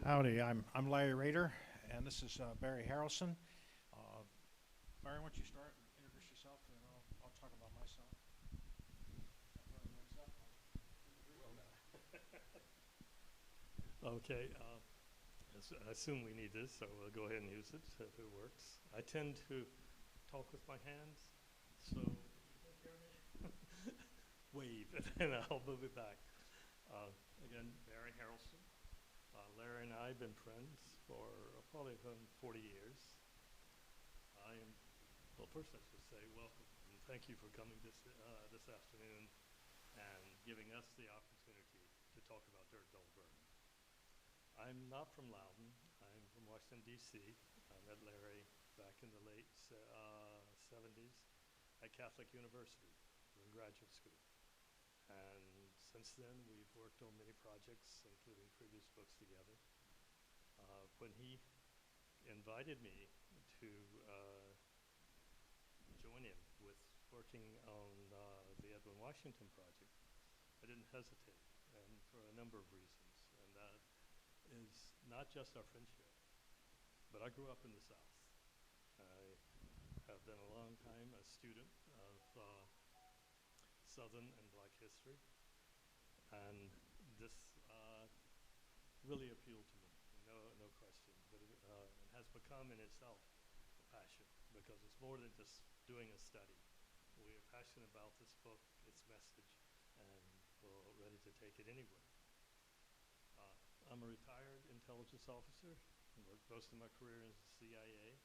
Howdy, I'm Larry Rader, and this is Barry Harrelson. Barry, why don't you start and introduce yourself, and then I'll talk about myself. Okay, I assume we need this, so we'll go ahead and use it if it works. I tend to talk with my hands, so if you can't hear me, wave, and then I'll move it back. Again, Barry Harrelson. Larry and I have been friends for probably 40 years. I am, well, first I should say welcome, and thank you for coming this afternoon and giving us the opportunity to talk about Dirt Don't Burn. I'm not from Loudon. I'm from Washington, D.C. I met Larry back in the late 70s at Catholic University in graduate school. And since then, we've worked on many projects, including previous books together. When he invited me to join him with working on the Edwin Washington project, I didn't hesitate, and for a number of reasons. And that is not just our friendship, but I grew up in the South. I have been a long time a student of Southern and Black history, and this really appealed to me, no question. But it has become in itself a passion, because it's more than just doing a study. We are passionate about this book, its message, and we're ready to take it anywhere. I'm a retired intelligence officer. I worked most of my career in the CIA.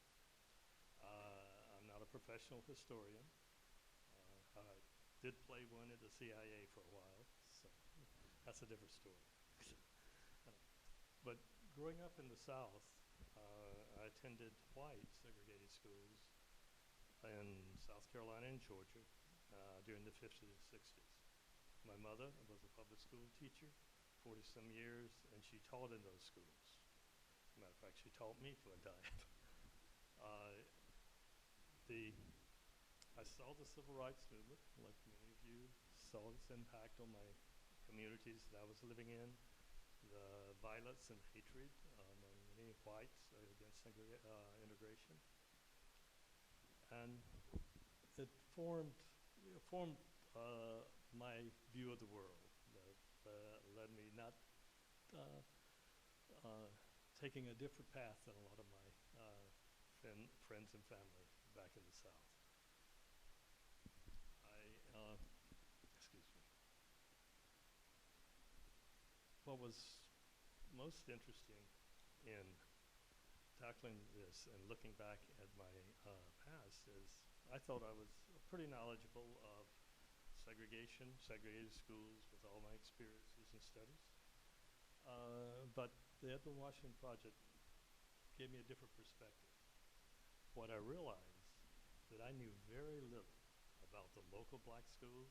I'm not a professional historian. I did play one at the CIA for a while, so that's a different story. But growing up in the South, I attended white segregated schools in South Carolina and Georgia during the 50s and 60s. My mother was a public school teacher, 40-some years, and she taught in those schools. As a matter of fact, she taught me to a diet. I saw the civil rights movement, like many of you saw its impact on my communities that I was living in, the violence and hatred among many whites against integration. And it formed my view of the world that led me not taking a different path than a lot of my friends and family back in the South. Excuse me. What was most interesting in tackling this and looking back at my past is I thought I was pretty knowledgeable of segregated schools with all my experiences and studies. But the Edwin Washington Project gave me a different perspective. What I realized that I knew very little about the local black schools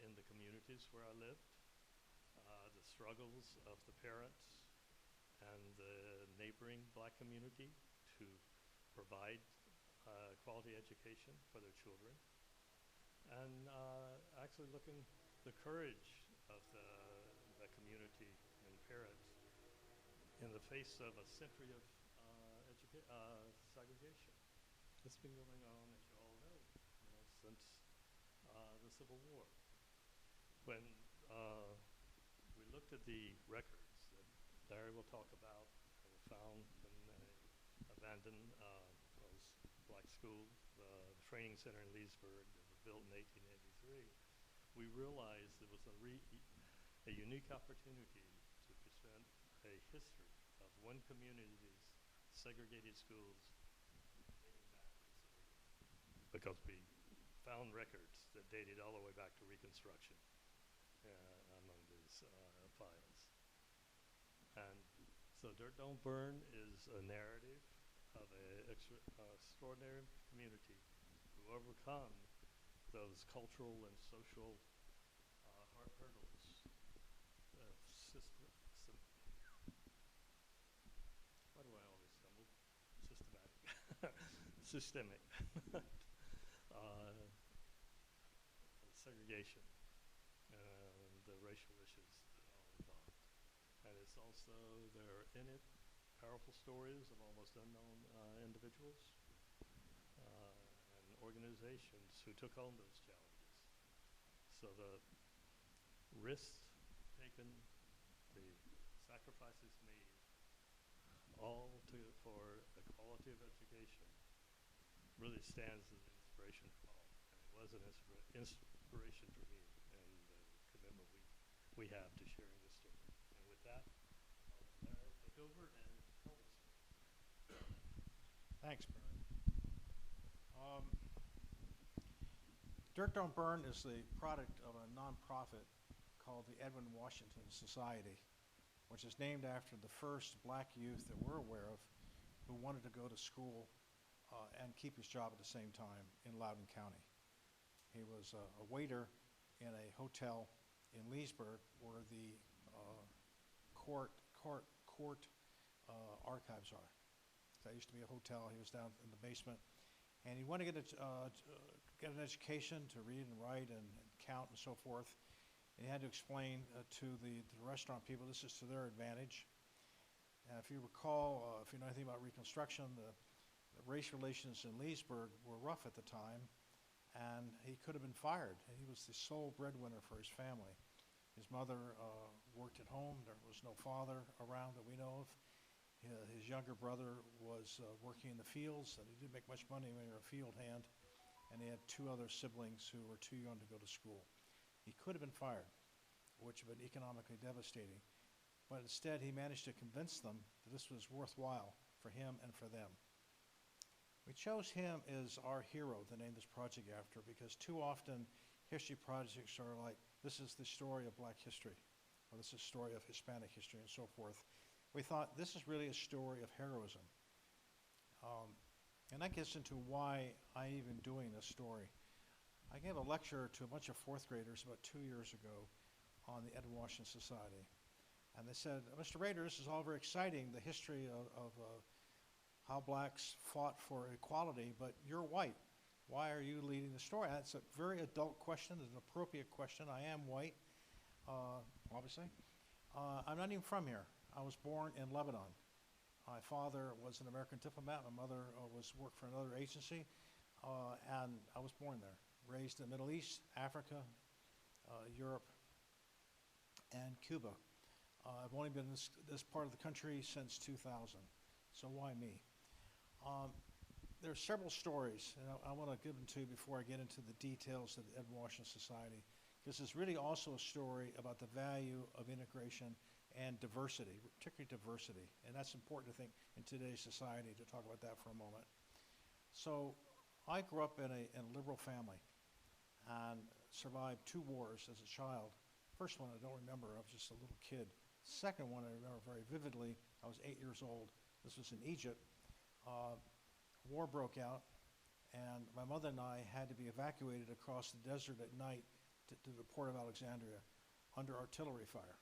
in the communities where I lived, the struggles of the parents and the neighboring black community to provide quality education for their children, and actually looking the courage of the community and parents in the face of a century of segregation. It's been going on, as you all know, since the Civil War. When we looked at the records that Larry will talk about that were found in an abandoned black school, the training center in Leesburg that was built in 1883, we realized there was a unique opportunity to present a history of one community's segregated schools dating back to the Civil War, because we found records that dated all the way back to Reconstruction among these files. And so Dirt Don't Burn is a narrative of an extraordinary community who overcome those cultural and social hurdles. Why do I always stumble? Systemic segregation and the racial issues that are all involved. And it's also there are in it powerful stories of almost unknown individuals and organizations who took on those challenges. So the risks taken, the sacrifices made, all for equality of education, really stands as an inspiration for all. And it was an inspiration for me and the commitment we have to sharing this story. And with that, I'll let Larry take over and tell the story. Thanks, Barry. Dirt Don't Burn is the product of a nonprofit called the Edwin Washington Society, which is named after the first black youth that we're aware of who wanted to go to school and keep his job at the same time in Loudoun County. He was a waiter in a hotel in Leesburg where the court archives are. That used to be a hotel. He was down in the basement, and he wanted to get an education to read and write and count and so forth. And he had to explain to the restaurant people this is to their advantage. If you recall, if you know anything about Reconstruction, the race relations in Leesburg were rough at the time, and he could have been fired. And he was the sole breadwinner for his family. His mother worked at home. There was no father around that we know of. His younger brother was working in the fields, and he didn't make much money when he was a field hand. And he had two other siblings who were too young to go to school. He could have been fired, which would have been economically devastating. But instead, he managed to convince them that this was worthwhile for him and for them. We chose him as our hero to name this project after, because too often history projects are like, this is the story of black history, or this is the story of Hispanic history, and so forth. We thought this is really a story of heroism. And that gets into why I'm even doing this story. I gave a lecture to a bunch of fourth graders about 2 years ago on the Edwin Washington Society. And they said, Mr. Roeder, this is all very exciting, the history of how blacks fought for equality, but you're white. Why are you leading the story? That's a very adult question. It's an appropriate question. I am white, obviously. I'm not even from here. I was born in Lebanon. My father was an American diplomat. My mother worked for another agency, and I was born there. Raised in the Middle East, Africa, Europe, and Cuba. I've only been in this part of the country since 2000, so why me? There are several stories, and I want to give them to you before I get into the details of the Edwin Washington Society, because it's really also a story about the value of integration and diversity, particularly diversity, and that's important, I think, in today's society, to talk about that for a moment. So I grew up in a liberal family and survived 2 wars as a child. First one I don't remember, I was just a little kid. Second one I remember very vividly, I was 8 years old. This was in Egypt. War broke out, and my mother and I had to be evacuated across the desert at night to the port of Alexandria under artillery fire.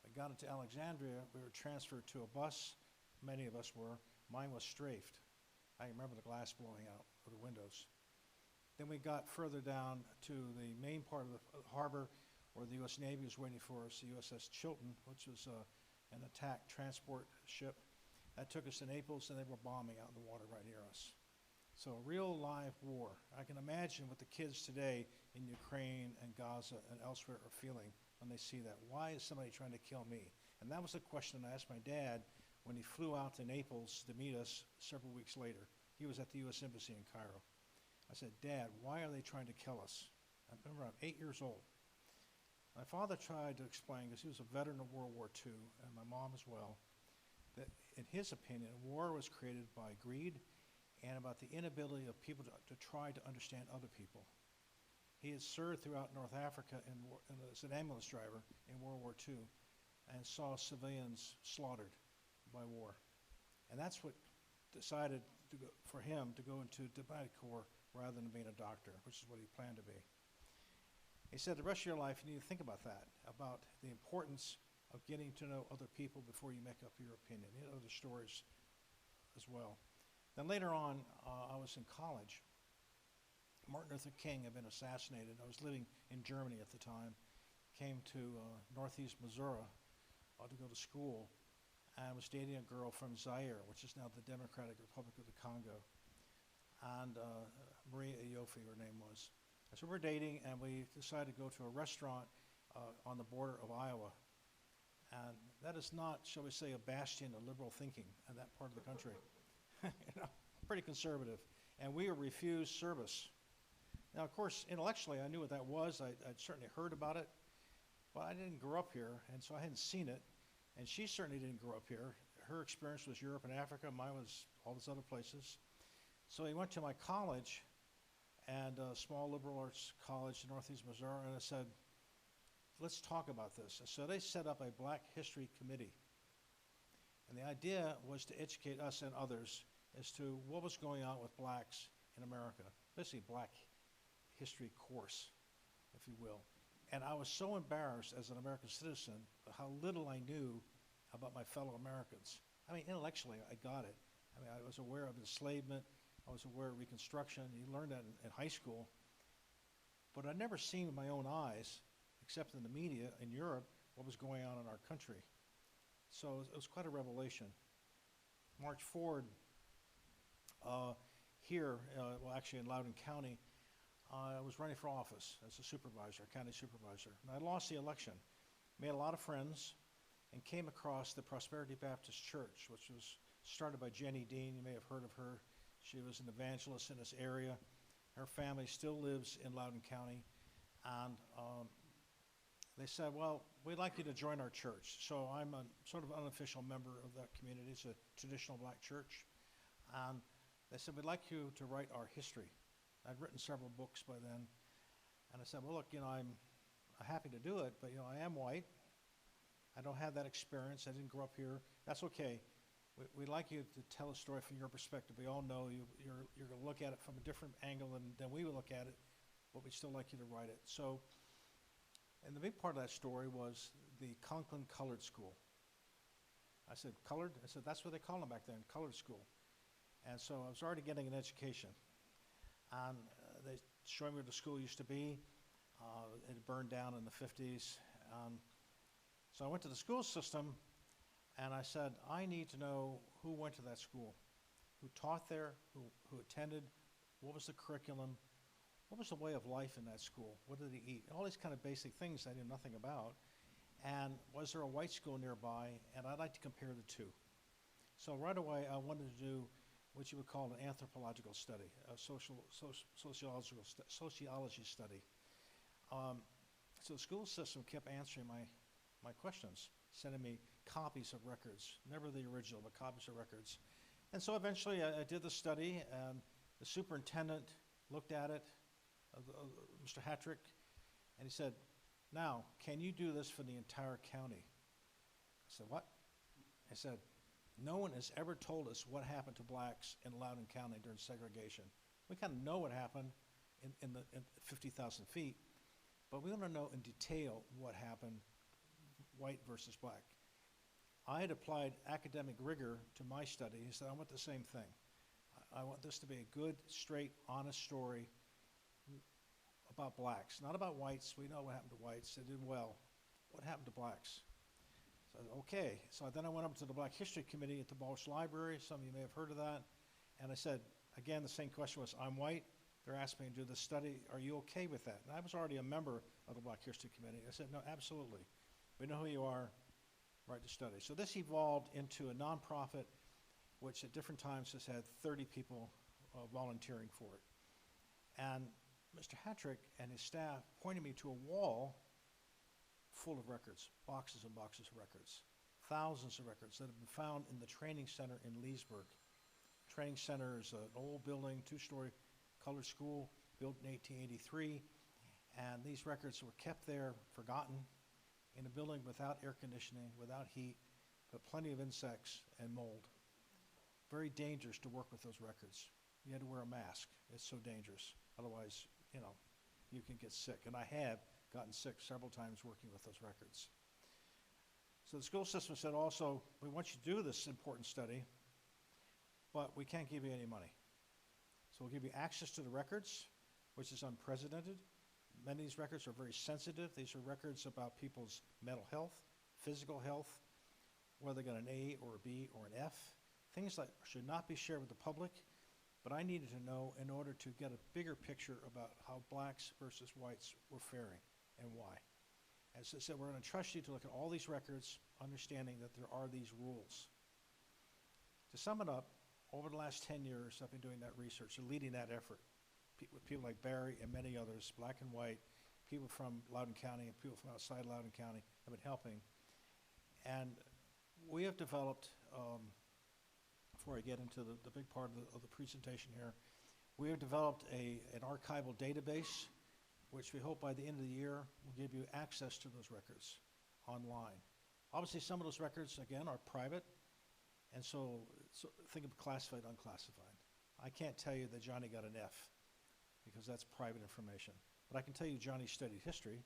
I got into Alexandria, we were transferred to a bus, many of us were. Mine was strafed. I remember the glass blowing out of the windows. Then we got further down to the main part of the harbor where the U.S. Navy was waiting for us, the USS Chilton, which was an attack transport ship. That took us to Naples, and they were bombing out in the water right near us. So a real live war. I can imagine what the kids today in Ukraine and Gaza and elsewhere are feeling when they see that. Why is somebody trying to kill me? And that was the question I asked my dad when he flew out to Naples to meet us several weeks later. He was at the U.S. Embassy in Cairo. I said, Dad, why are they trying to kill us? I remember I'm 8 years old. My father tried to explain, because he was a veteran of World War II, and my mom as well, that in his opinion, war was created by greed and about the inability of people to try to understand other people. He had served throughout North Africa as an ambulance driver in World War II and saw civilians slaughtered by war. And that's what decided for him to go into diplomatic corps rather than being a doctor, which is what he planned to be. He said, the rest of your life, you need to think about that, about the importance of getting to know other people before you make up your opinion. He had other stories as well. Then later on, I was in college. Martin Luther King had been assassinated. I was living in Germany at the time. Came to northeast Missouri to go to school, and was dating a girl from Zaire, which is now the Democratic Republic of the Congo. And Maria Iyofi, her name was. And so we're dating, and we decided to go to a restaurant on the border of Iowa. And that is not, shall we say, a bastion of liberal thinking in that part of the country. Pretty conservative. And we were refused service. Now, of course, intellectually, I knew what that was. I'd certainly heard about it, but I didn't grow up here, and so I hadn't seen it. And she certainly didn't grow up here. Her experience was Europe and Africa. Mine was all these other places. So I went to my college, and a small liberal arts college in Northeast Missouri, and I said, let's talk about this. And so they set up a Black History Committee. And the idea was to educate us and others as to what was going on with blacks in America, basically Black history course, if you will. And I was so embarrassed as an American citizen how little I knew about my fellow Americans. I mean, intellectually, I got it. I mean, I was aware of enslavement. I was aware of Reconstruction. You learned that in high school. But I'd never seen with my own eyes, except in the media in Europe, what was going on in our country. So it was quite a revelation. March Ford, here, well, actually in Loudoun County, I was running for office as a supervisor, county supervisor. And I lost the election, made a lot of friends, and came across the Prosperity Baptist Church, which was started by Jenny Dean. You may have heard of her. She was an evangelist in this area. Her family still lives in Loudoun County. And they said, well, we'd like you to join our church. So I'm a sort of unofficial member of that community. It's a traditional black church. And they said, we'd like you to write our history. I'd written several books by then. And I said, well, look, I'm happy to do it, but, I am white. I don't have that experience. I didn't grow up here. That's okay. We'd like you to tell a story from your perspective. We all know you're going to look at it from a different angle than we would look at it, but we'd still like you to write it. So, and the big part of that story was the Conklin Colored School. I said, colored? I said, that's what they called them back then, colored school. And so I was already getting an education. And they showed me where the school used to be. It had burned down in the 50s. So I went to the school system, and I said, I need to know who went to that school, who taught there, who attended, what was the curriculum, what was the way of life in that school, what did they eat, all these kind of basic things I knew nothing about. And was there a white school nearby? And I'd like to compare the two. So right away, I wanted to do what you would call an anthropological study, a sociology study. So the school system kept answering my questions, sending me copies of records, never the original, but copies of records. And so eventually I did the study, and the superintendent looked at it, Mr. Hattrick, and he said, now, can you do this for the entire county? I said, what? I said, no one has ever told us what happened to blacks in Loudoun County during segregation. We kind of know what happened in 50,000 feet, but we want to know in detail what happened, white versus black. I had applied academic rigor to my study. He said, I want the same thing. I want this to be a good, straight, honest story about blacks, not about whites. We know what happened to whites. They did well. What happened to blacks? So I said, okay. So then I went up to the Black History Committee at the Balch Library. Some of you may have heard of that. And I said, again, the same question was, I'm white. They're asking me to do this study. Are you okay with that? And I was already a member of the Black History Committee. I said, no, absolutely. We know who you are. Write the study. So this evolved into a nonprofit, which at different times has had 30 people volunteering for it. And Mr. Hattrick and his staff pointed me to a wall full of records, boxes and boxes of records, thousands of records that have been found in the training center in Leesburg. Training center is an old building, two-story colored school, built in 1883, and these records were kept there, forgotten, in a building without air conditioning, without heat, but plenty of insects and mold. Very dangerous to work with those records. You had to wear a mask. It's so dangerous. Otherwise, you can get sick. And I have gotten sick several times working with those records. So the school system said also, we want you to do this important study, but we can't give you any money. So we'll give you access to the records, which is unprecedented. Many of these records are very sensitive. These are records about people's mental health, physical health, whether they got an A or a B or an F. Things that should not be shared with the public, but I needed to know in order to get a bigger picture about how blacks versus whites were faring and why. And so I said, we're going to trust you to look at all these records, understanding that there are these rules. To sum it up, over the last 10 years, I've been doing that research and leading that effort with people like Barry and many others, black and white, people from Loudoun County and people from outside Loudoun County have been helping. And we have developed, before I get into the big part of the presentation here, we have developed an archival database, which we hope by the end of the year will give you access to those records online. Obviously, some of those records, again, are private, and so think of classified, unclassified. I can't tell you that Johnny got an F, because that's private information. But I can tell you Johnny studied history.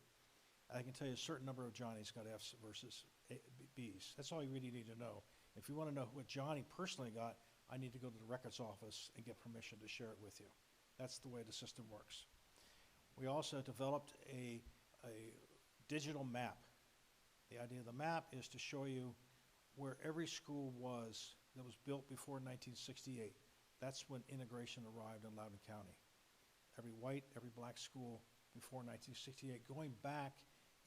I can tell you a certain number of Johnnies got Fs versus Bs. That's all you really need to know. If you want to know what Johnny personally got, I need to go to the records office and get permission to share it with you. That's the way the system works. We also developed a digital map. The idea of the map is to show you where every school was that was built before 1968. That's when integration arrived in Loudoun County. Every white, every black school before 1968, going back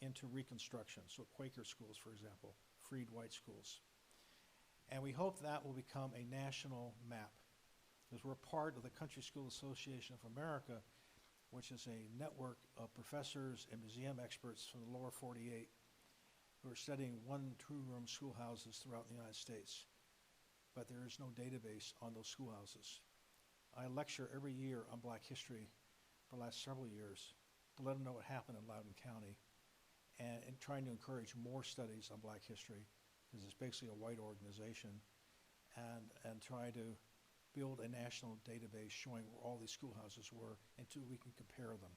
into Reconstruction. So Quaker schools, for example, freed white schools. And we hope that will become a national map, because we're part of the Country School Association of America, which is a network of professors and museum experts from the lower 48 who are studying 1- and 2-room schoolhouses throughout the United States. But there is no database on those schoolhouses. I lecture every year on Black history for the last several years to let them know what happened in Loudoun County, and trying to encourage more studies on Black history, because it's basically a white organization, and try to build a national database showing where all these schoolhouses were until we can compare them.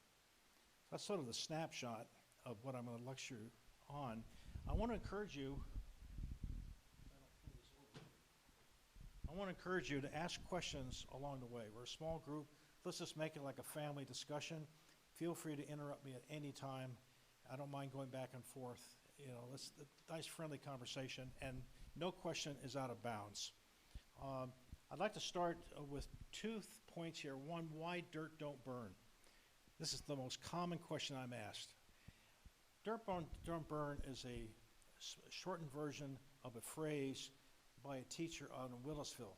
That's sort of the snapshot of what I'm going to lecture on. I want to encourage you, to ask questions along the way. We're a small group. Let's just make it like a family discussion. Feel free to interrupt me at any time. I don't mind going back and forth. You know, let's nice friendly conversation, and no question is out of bounds. I'd like to start with 2 points here. One, why dirt don't burn? This is the most common question I'm asked. Dirt don't burn is a shortened version of a phrase by a teacher out in Willisville.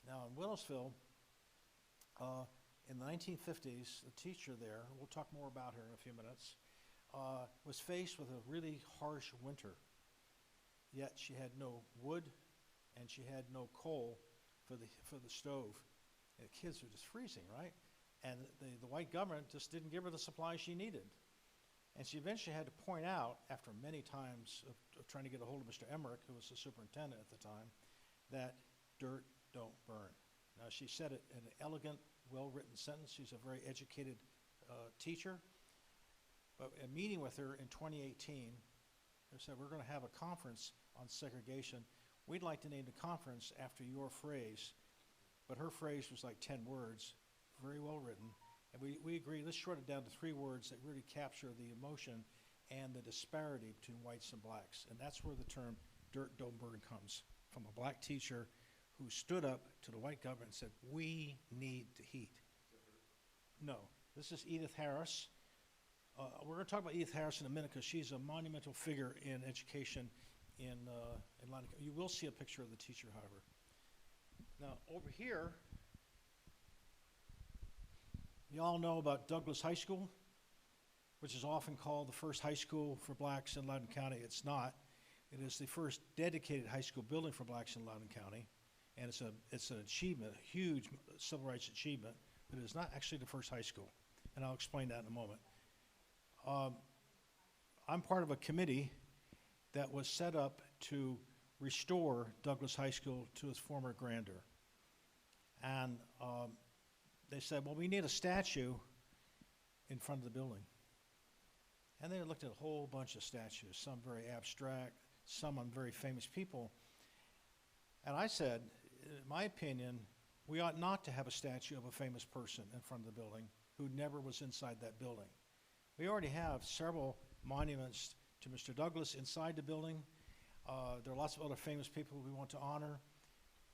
Now in Willisville, in the 1950s, the teacher there, we'll talk more about her in a few minutes, was faced with a really harsh winter. Yet she had no wood and she had no coal for the stove. And the kids were just freezing, right? And the white government just didn't give her the supplies she needed. And she eventually had to point out, after many times of trying to get a hold of Mr. Emmerich, who was the superintendent at the time, that dirt don't burn. Now, she said it in an elegant, well-written sentence. She's a very educated teacher. But a meeting with her in 2018, they said, we're going to have a conference on segregation. We'd like to name the conference after your phrase. But her phrase was like 10 words, very well written. And we agreed, let's short it down to 3 words that really capture the emotion and the disparity between whites and blacks. And that's where the term dirt don't burn comes from, a black teacher who stood up to the white government and said, we need the heat. No, this is Edith Harris. We're going to talk about Edith Harris in a minute, because she's a monumental figure in education in Loudoun. You will see a picture of the teacher, however. Now, over here, you all know about Douglas High School, which is often called the first high school for blacks in Loudoun County. It's not. It is the first dedicated high school building for blacks in Loudoun County, and it's an achievement, a huge civil rights achievement, but it is not actually the first high school, and I'll explain that in a moment. I'm part of a committee that was set up to restore Douglas High School to its former grandeur. And they said, well, we need a statue in front of the building. And they looked at a whole bunch of statues, some very abstract, some on very famous people. And I said, in my opinion, we ought not to have a statue of a famous person in front of the building who never was inside that building. We already have several monuments to Mr. Douglas inside the building. There are lots of other famous people we want to honor.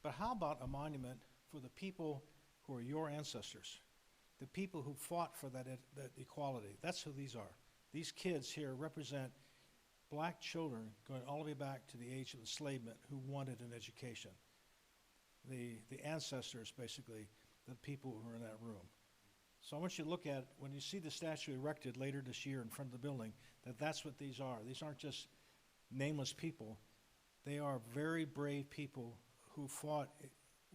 But how about a monument for the people who are your ancestors? The people who fought for that equality. That's who these are. These kids here represent black children going all the way back to the age of enslavement who wanted an education. The ancestors, basically, the people who are in that room. So I want you to look at, when you see the statue erected later this year in front of the building, that's what these are. These aren't just nameless people. They are very brave people who fought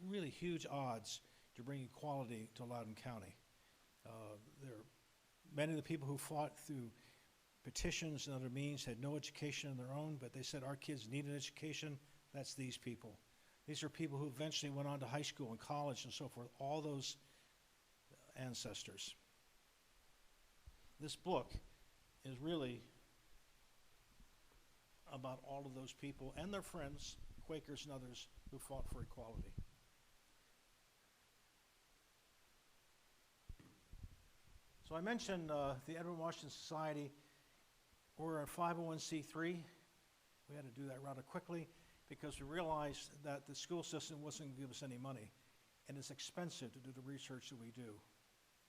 really huge odds to bring equality to Loudoun County. Many of the people who fought through petitions and other means had no education of their own, but they said our kids need an education. That's these people. These are people who eventually went on to high school and college and so forth, all those ancestors. This book is really about all of those people and their friends, Quakers and others, who fought for equality. So I mentioned the Edward Washington Society. We're a 501c3. We had to do that rather quickly because we realized that the school system wasn't going to give us any money, and it's expensive to do the research that we do.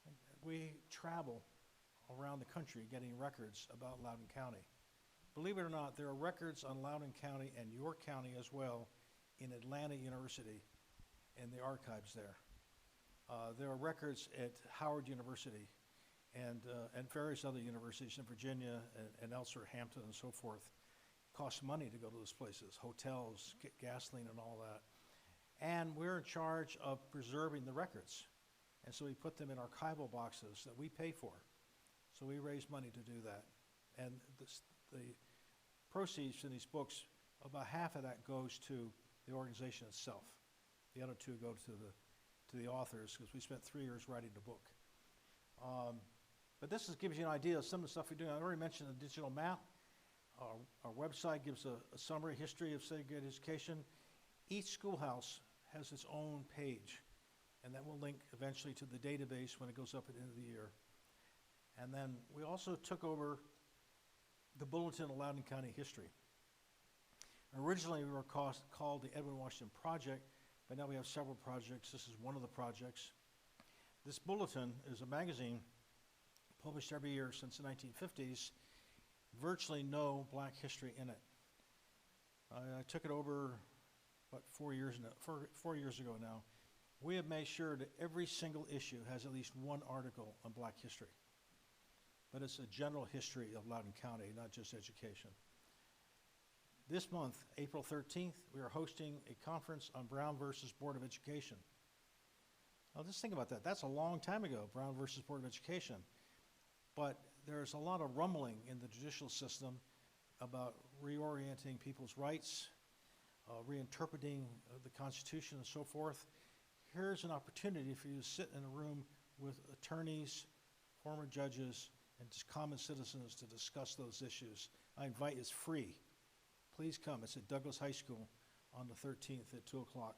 And we travel around the country getting records about Loudoun County. Believe it or not, there are records on Loudoun County and York County as well in Atlanta University and the archives there. There are records at Howard University and various other universities in Virginia and elsewhere, Hampton and so forth. It costs money to go to those places, hotels, gasoline and all that. And we're in charge of preserving the records. And so we put them in archival boxes that we pay for. So we raise money to do that. And the proceeds from these books, about half of that goes to the organization itself. The other two go to the authors, because we spent 3 years writing the book. But this gives you an idea of some of the stuff we're doing. I already mentioned the digital map. Our website gives a summary history of segregated education. Each schoolhouse has its own page, and that will link eventually to the database when it goes up at the end of the year. And then we also took over the Bulletin of Loudoun County History. Originally, we were called the Edwin Washington Project, but now we have several projects. This is one of the projects. This bulletin is a magazine published every year since the 1950s, virtually no black history in it. I took it over, 4 years ago now. We have made sure that every single issue has at least one article on black history. But it's a general history of Loudoun County, not just education. This month, April 13th, we are hosting a conference on Brown versus Board of Education. Now just think about that. That's a long time ago, Brown versus Board of Education. But there's a lot of rumbling in the judicial system about reorienting people's rights, reinterpreting the Constitution and so forth. Here's an opportunity for you to sit in a room with attorneys, former judges, and just common citizens to discuss those issues. I invite you, it's free. Please come. It's at Douglas High School on the 13th at 2 o'clock.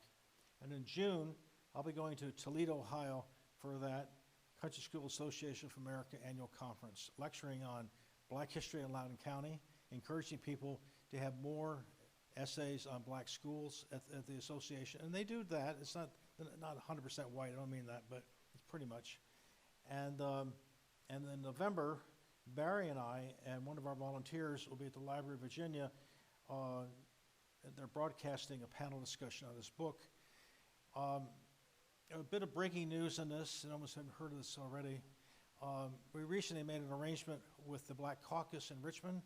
And in June, I'll be going to Toledo, Ohio for that Country School Association of America annual conference, lecturing on black history in Loudoun County, encouraging people to have more essays on black schools at the association. And they do that. It's not 100% white, I don't mean that, but it's pretty much. And in November, Barry and I and one of our volunteers will be at the Library of Virginia. They're broadcasting a panel discussion on this book. A bit of breaking news on this, and almost haven't heard of this already. We recently made an arrangement with the Black Caucus in Richmond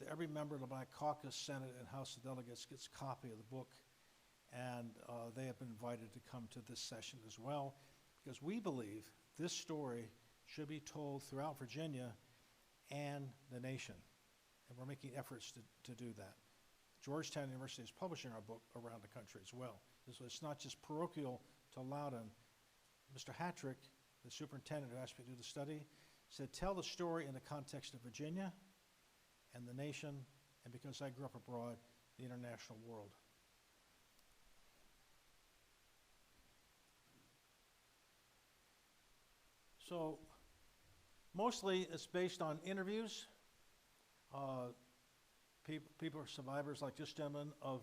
that every member of the Black Caucus, Senate, and House of Delegates gets a copy of the book, and they have been invited to come to this session as well, because we believe this story should be told throughout Virginia and the nation, and we're making efforts to do that. Georgetown University is publishing our book around the country as well. So it's not just parochial to Loudoun. Mr. Hattrick, the superintendent who asked me to do the study, said, tell the story in the context of Virginia and the nation, and because I grew up abroad, the international world. So mostly it's based on interviews, people are survivors like this gentleman of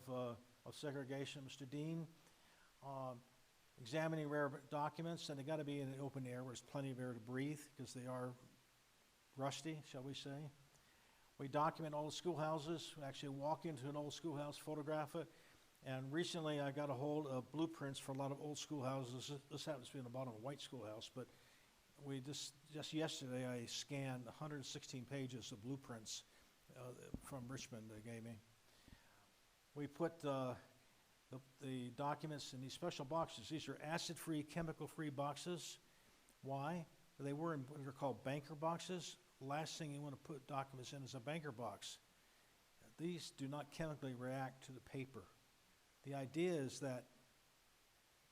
segregation, Mr. Dean, examining rare documents, and they got to be in the open air where there's plenty of air to breathe because they are rusty, shall we say. We document all the schoolhouses. We actually walk into an old schoolhouse, photograph it, and recently I got a hold of blueprints for a lot of old schoolhouses. This happens to be in the bottom of a white schoolhouse, but we just yesterday I scanned 116 pages of blueprints from Richmond they gave me. We put the documents in these special boxes. These are acid-free, chemical-free boxes. Why? They were in what are called banker boxes. Last thing you want to put documents in is a banker box. These do not chemically react to the paper. The idea is that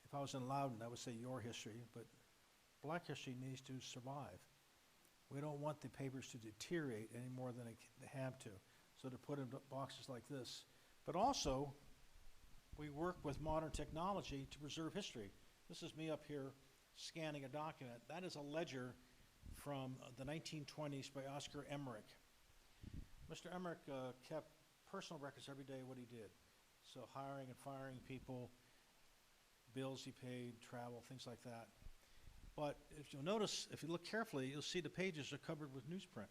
if I was in Loudon, I would say your history, but Black history needs to survive. We don't want the papers to deteriorate any more than they have to. So to put in boxes like this. But also, we work with modern technology to preserve history. This is me up here scanning a document. That is a ledger from the 1920s by Oscar Emmerich. Mr. Emmerich kept personal records every day of what he did. So hiring and firing people, bills he paid, travel, things like that. But if you'll notice, if you look carefully, you'll see the pages are covered with newsprint.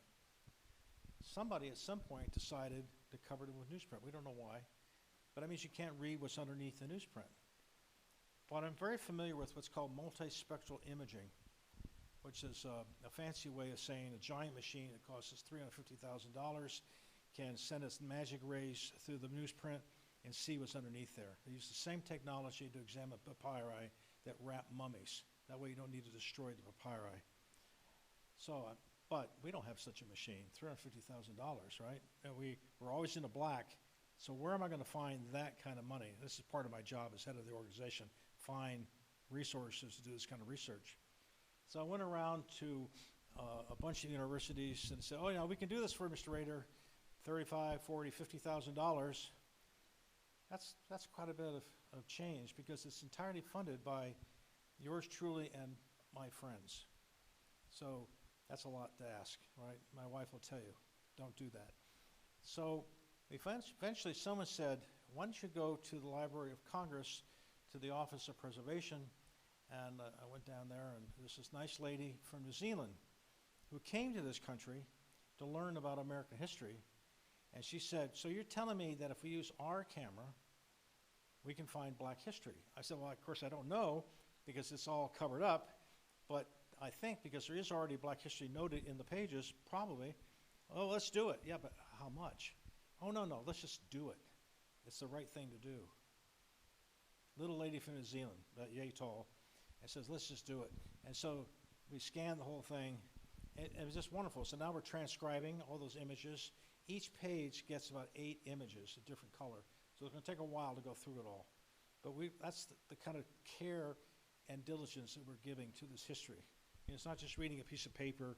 Somebody at some point decided to cover them with newsprint. We don't know why, but that means you can't read what's underneath the newsprint. But I'm very familiar with what's called multispectral imaging, which is a fancy way of saying a giant machine that costs us $350,000 can send its magic rays through the newsprint and see what's underneath there. They use the same technology to examine papyri that wrap mummies. That way you don't need to destroy the papyri. So, but we don't have such a machine, $350,000, right? And we're always in the black. So where am I going to find that kind of money? This is part of my job as head of the organization, find resources to do this kind of research. So I went around to a bunch of universities and said, oh, yeah, we can do this for Mr. Roeder, $35,000, $40,000, $50,000. That's quite a bit of change because it's entirely funded by yours truly and my friends. So that's a lot to ask, right? My wife will tell you, don't do that. So eventually someone said, why don't you go to the Library of Congress to the Office of Preservation? And I went down there, and there's this nice lady from New Zealand who came to this country to learn about American history. And she said, so you're telling me that if we use our camera, we can find Black history? I said, well, of course I don't know because it's all covered up, but I think because there is already Black history noted in the pages, probably, oh, let's do it. Yeah, but how much? Oh, no, let's just do it. It's the right thing to do. Little lady from New Zealand, about yay tall, and says, let's just do it. And so we scanned the whole thing. It was just wonderful. So now we're transcribing all those images. Each page gets about 8 images, a different color. So it's going to take a while to go through it all. But that's the kind of care and diligence that we're giving to this history. And it's not just reading a piece of paper.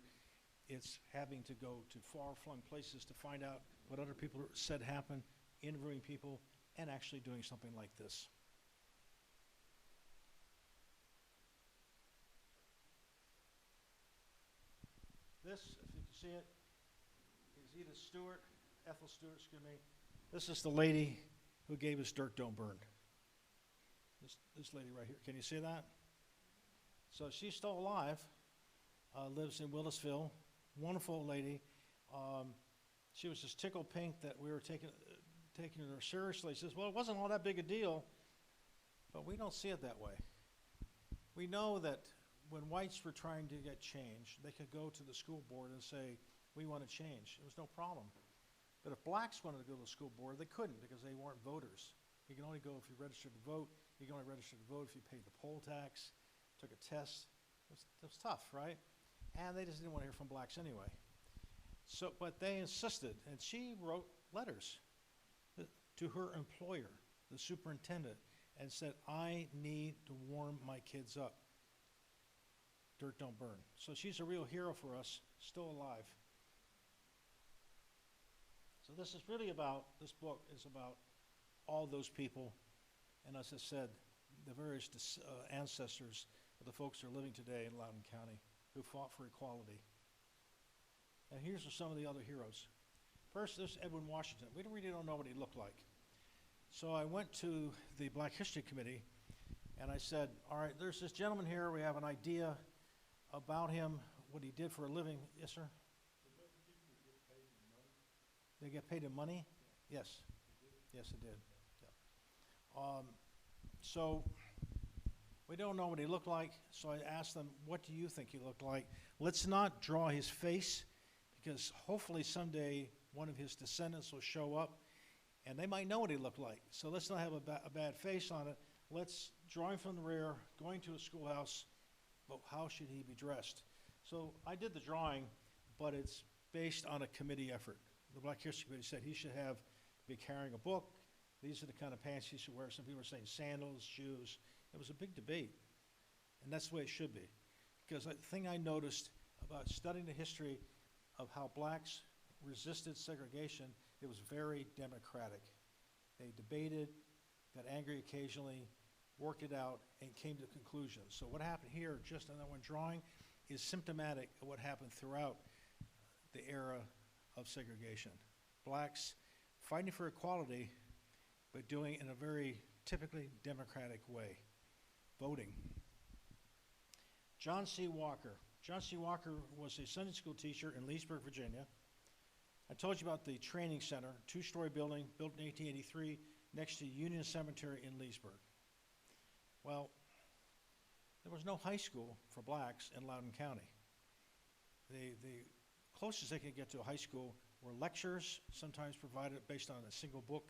It's having to go to far-flung places to find out what other people said happened, interviewing people, and actually doing something like this. This, if you can see it, is Edith Stewart, Ethel Stewart, excuse me. This is the lady who gave us Dirt Don't Burn. This lady right here. Can you see that? So she's still alive, lives in Willisville. Wonderful lady. She was just tickled pink that we were taking her seriously. She says, well, it wasn't all that big a deal, but we don't see it that way. We know that when whites were trying to get change, they could go to the school board and say, we want to change. It was no problem. But if blacks wanted to go to the school board, they couldn't because they weren't voters. You can only go if you registered to vote. You can only register to vote if you paid the poll tax, took a test. It was tough, right? And they just didn't want to hear from blacks anyway. So, but they insisted, and she wrote letters to her employer, the superintendent, and said, I need to warm my kids up. Dirt don't burn. So she's a real hero for us, still alive. So this is really about, this book is about all those people, and as I said, the various ancestors of the folks who are living today in Loudoun County who fought for equality. And here's some of the other heroes. First, this Edwin Washington. We really don't know what he looked like. So I went to the Black History Committee, and I said, all right, there's this gentleman here. We have an idea about him, what he did for a living. Yes, sir? They get paid in money? Yes. Yes, it did. Yeah. So we don't know what he looked like, so I asked them, what do you think he looked like? Let's not draw his face, because hopefully someday one of his descendants will show up, and they might know what he looked like. So let's not have a bad face on it. Let's draw him from the rear, going to a schoolhouse, but how should he be dressed? So I did the drawing, but it's based on a committee effort. The Black History Committee said he should be carrying a book. These are the kind of pants he should wear. Some people are saying sandals, shoes. It was a big debate, and that's the way it should be. Because the thing I noticed about studying the history of how blacks resisted segregation, it was very democratic. They debated, got angry occasionally, worked it out, and came to conclusions. So what happened here, just in that one drawing, is symptomatic of what happened throughout the era of segregation. Blacks fighting for equality, but doing it in a very typically democratic way. Voting. John C. Walker. John C. Walker was a Sunday school teacher in Leesburg, Virginia. I told you about the training center, two-story building built in 1883 next to Union Cemetery in Leesburg. Well, there was no high school for blacks in Loudoun County. The closest they could get to a high school were lectures, sometimes provided based on a single book,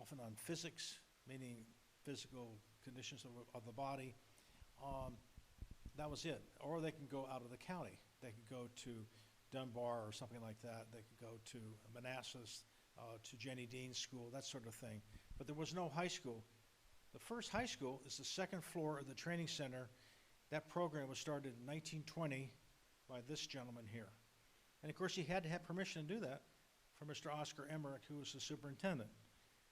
often on physics, meaning physical conditions of the body. That was it. Or they can go out of the county. They could go to Dunbar or something like that. They could go to Manassas, to Jenny Dean's school, that sort of thing. But there was no high school. The first high school is the second floor of the training center. That program was started in 1920 by this gentleman here. And of course, he had to have permission to do that from Mr. Oscar Emmerich, who was the superintendent,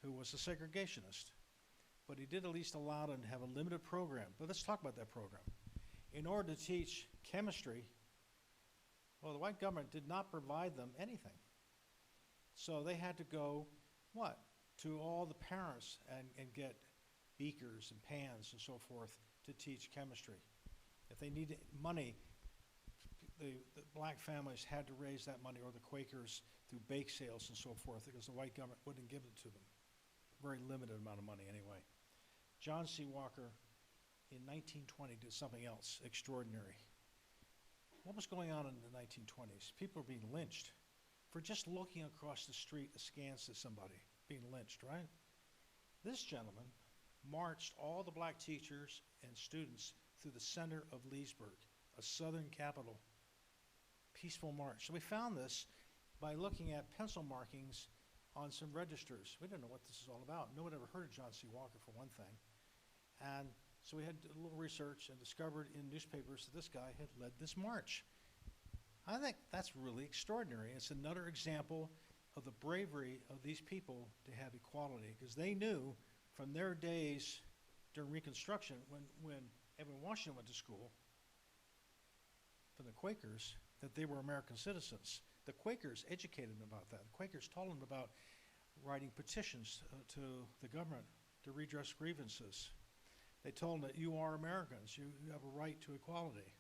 who was a segregationist. But he did at least allow them to have a limited program. But let's talk about that program. In order to teach chemistry, well, the white government did not provide them anything. So they had to go, what? To all the parents and get beakers and pans and so forth to teach chemistry. If they needed money, the black families had to raise that money, or the Quakers through bake sales and so forth, because the white government wouldn't give it to them. Very limited amount of money anyway. John C. Walker in 1920 did something else extraordinary. What was going on in the 1920s? People were being lynched for just looking across the street askance at somebody, being lynched, right? This gentleman marched all the black teachers and students through the center of Leesburg, a southern capital. Peaceful march. So we found this by looking at pencil markings on some registers. We didn't know what this is all about. No one ever heard of John C. Walker, for one thing. And so we had a little research and discovered in newspapers that this guy had led this march. I think that's really extraordinary. It's another example of the bravery of these people to have equality, because they knew from their days during Reconstruction, when Edwin Washington went to school, for the Quakers, that they were American citizens. The Quakers educated them about that. The Quakers told them about writing petitions to the government to redress grievances. They told them that you are Americans, you have a right to equality.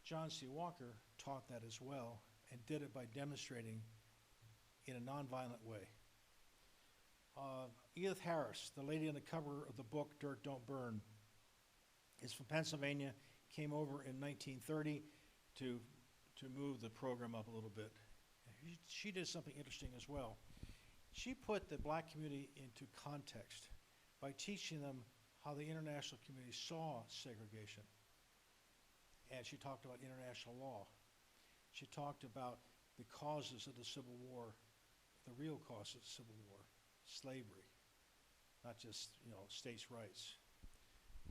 John C. Walker taught that as well, and did it by demonstrating in a nonviolent way. Edith Harris, the lady on the cover of the book Dirt Don't Burn, is from Pennsylvania, came over in 1930 to move the program up a little bit. She did something interesting as well. She put the black community into context by teaching them how the international community saw segregation. And she talked about international law. She talked about the causes of the Civil War, the real causes of the Civil War, slavery, not just, states' rights.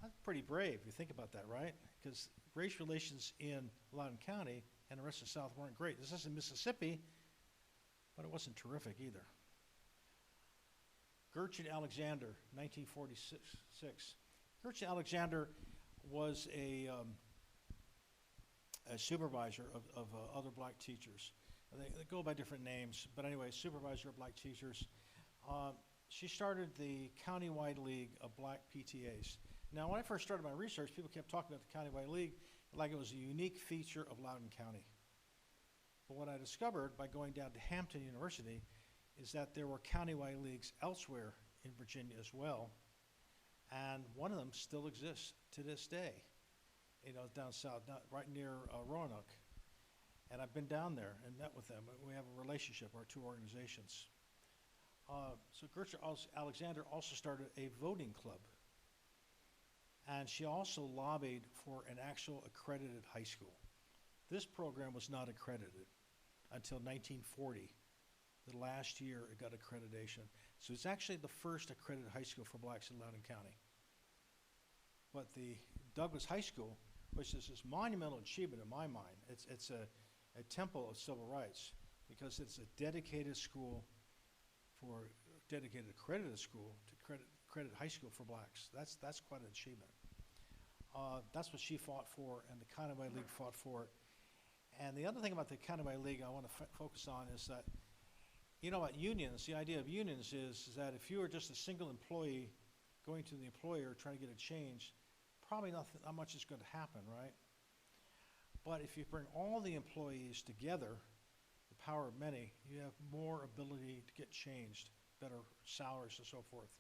That's pretty brave, you think about that, right? Because race relations in Loudoun County and the rest of the South weren't great. This isn't Mississippi, but it wasn't terrific either. Gertrude Alexander, 1946. Gertrude Alexander was a supervisor of other black teachers. They go by different names, but anyway, supervisor of black teachers. Uh, she started the countywide league of black PTAs. Now, when I first started my research, people kept talking about the countywide league like it was a unique feature of Loudoun County. But what I discovered by going down to Hampton University is that there were countywide leagues elsewhere in Virginia as well, and one of them still exists to this day, down south, right near Roanoke. And I've been down there and met with them. We have a relationship, our two organizations. So Gertrude Alexander also started a voting club. And she also lobbied for an actual accredited high school. This program was not accredited until 1940. The last year it got accreditation. So it's actually the first accredited high school for blacks in Loudoun County. But the Douglas High School, which is this monumental achievement in my mind, it's a temple of civil rights because it's a dedicated school dedicated accredited school to accredited high school for blacks. That's quite an achievement. That's what she fought for, and the Countywide League fought for it. And the other thing about the Countywide League I want to focus on is that, about unions, the idea of unions is that if you are just a single employee going to the employer trying to get a change, probably not much is going to happen, right? But if you bring all the employees together, the power of many, you have more ability to get changed, better salaries and so forth.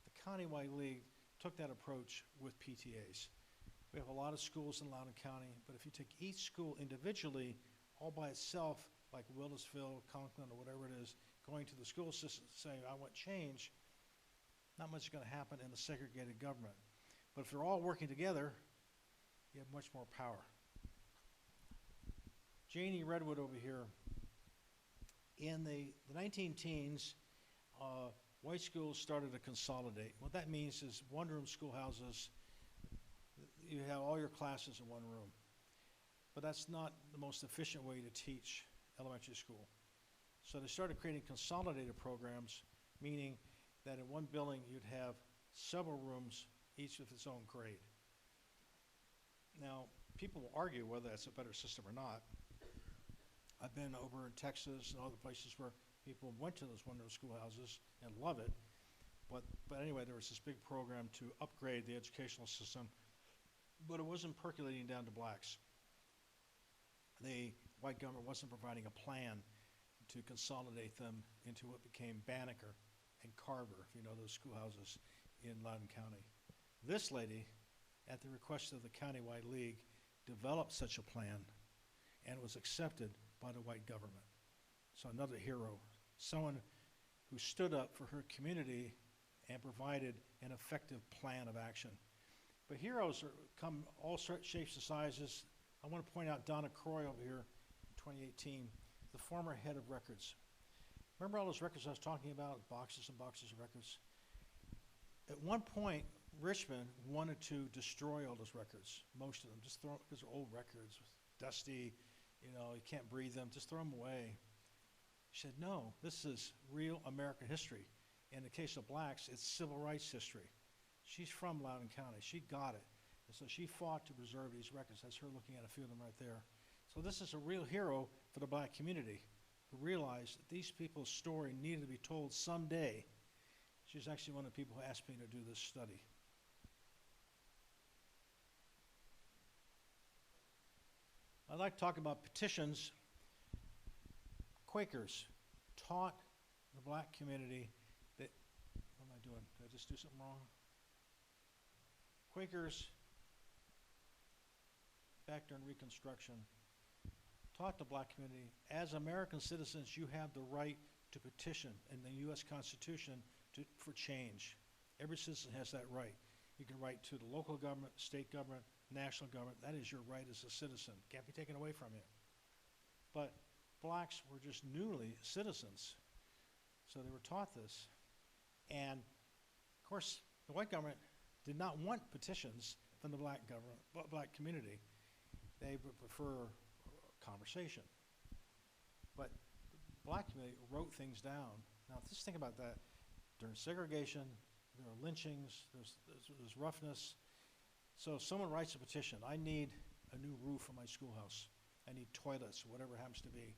The Countywide League took that approach with PTAs. We have a lot of schools in Loudoun County, but if you take each school individually, all by itself, like Willisville, Conklin, or whatever it is, going to the school system saying, I want change, not much is going to happen in the segregated government. But if they're all working together, you have much more power. Janie Redwood over here, in the 19-teens, white schools started to consolidate. What that means is one-room schoolhouses, you have all your classes in one room. But that's not the most efficient way to teach elementary school. So they started creating consolidated programs, meaning that in one building you'd have several rooms, each with its own grade. Now, people will argue whether that's a better system or not. I've been over in Texas and other places where people went to those one-room schoolhouses and love it. But anyway, there was this big program to upgrade the educational system, but it wasn't percolating down to blacks. The white government wasn't providing a plan to consolidate them into what became Banneker and Carver, if you know those schoolhouses in Loudoun County. This lady, at the request of the Countywide League, developed such a plan and was accepted by the white government. So another hero, someone who stood up for her community and provided an effective plan of action. But heroes come all sorts, shapes, and sizes. I want to point out Donna Croy over here in 2018, the former head of records. Remember all those records I was talking about, boxes and boxes of records? At one point, Richmond wanted to destroy all those records, most of them, just throw them, because they're old records, dusty, you can't breathe them, just throw them away. She said, no, this is real American history. In the case of blacks, it's civil rights history. She's from Loudoun County. She got it. And so she fought to preserve these records. That's her looking at a few of them right there. So this is a real hero for the black community who realized that these people's story needed to be told someday. She's actually one of the people who asked me to do this study. I'd like to talk about petitions. Quakers taught the black community that, what am I doing? Did I just do something wrong? Quakers, back during Reconstruction, taught the black community, as American citizens, you have the right to petition in the U.S. Constitution for change. Every citizen has that right. You can write to the local government, state government, national government. That is your right as a citizen. Can't be taken away from you. But blacks were just newly citizens, so they were taught this. And of course, the white government did not want petitions from the black government, black community. They would prefer conversation. But the black community wrote things down. Now, just think about that. During segregation, there are lynchings, there's roughness. So if someone writes a petition, I need a new roof on my schoolhouse. I need toilets, whatever it happens to be.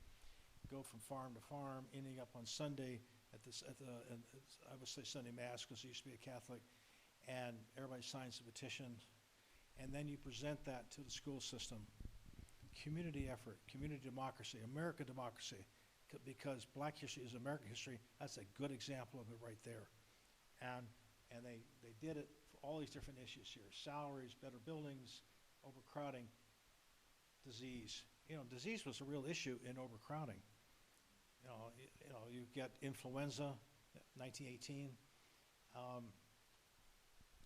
go from farm to farm, ending up on Sunday I would say Sunday Mass because it used to be a Catholic, and everybody signs a petition, and then you present that to the school system. Community effort, community democracy, American democracy, because Black history is American history. That's a good example of it right there. And they did it for all these different issues here: salaries, better buildings, overcrowding, disease. Disease was a real issue in overcrowding. You get influenza, 1918,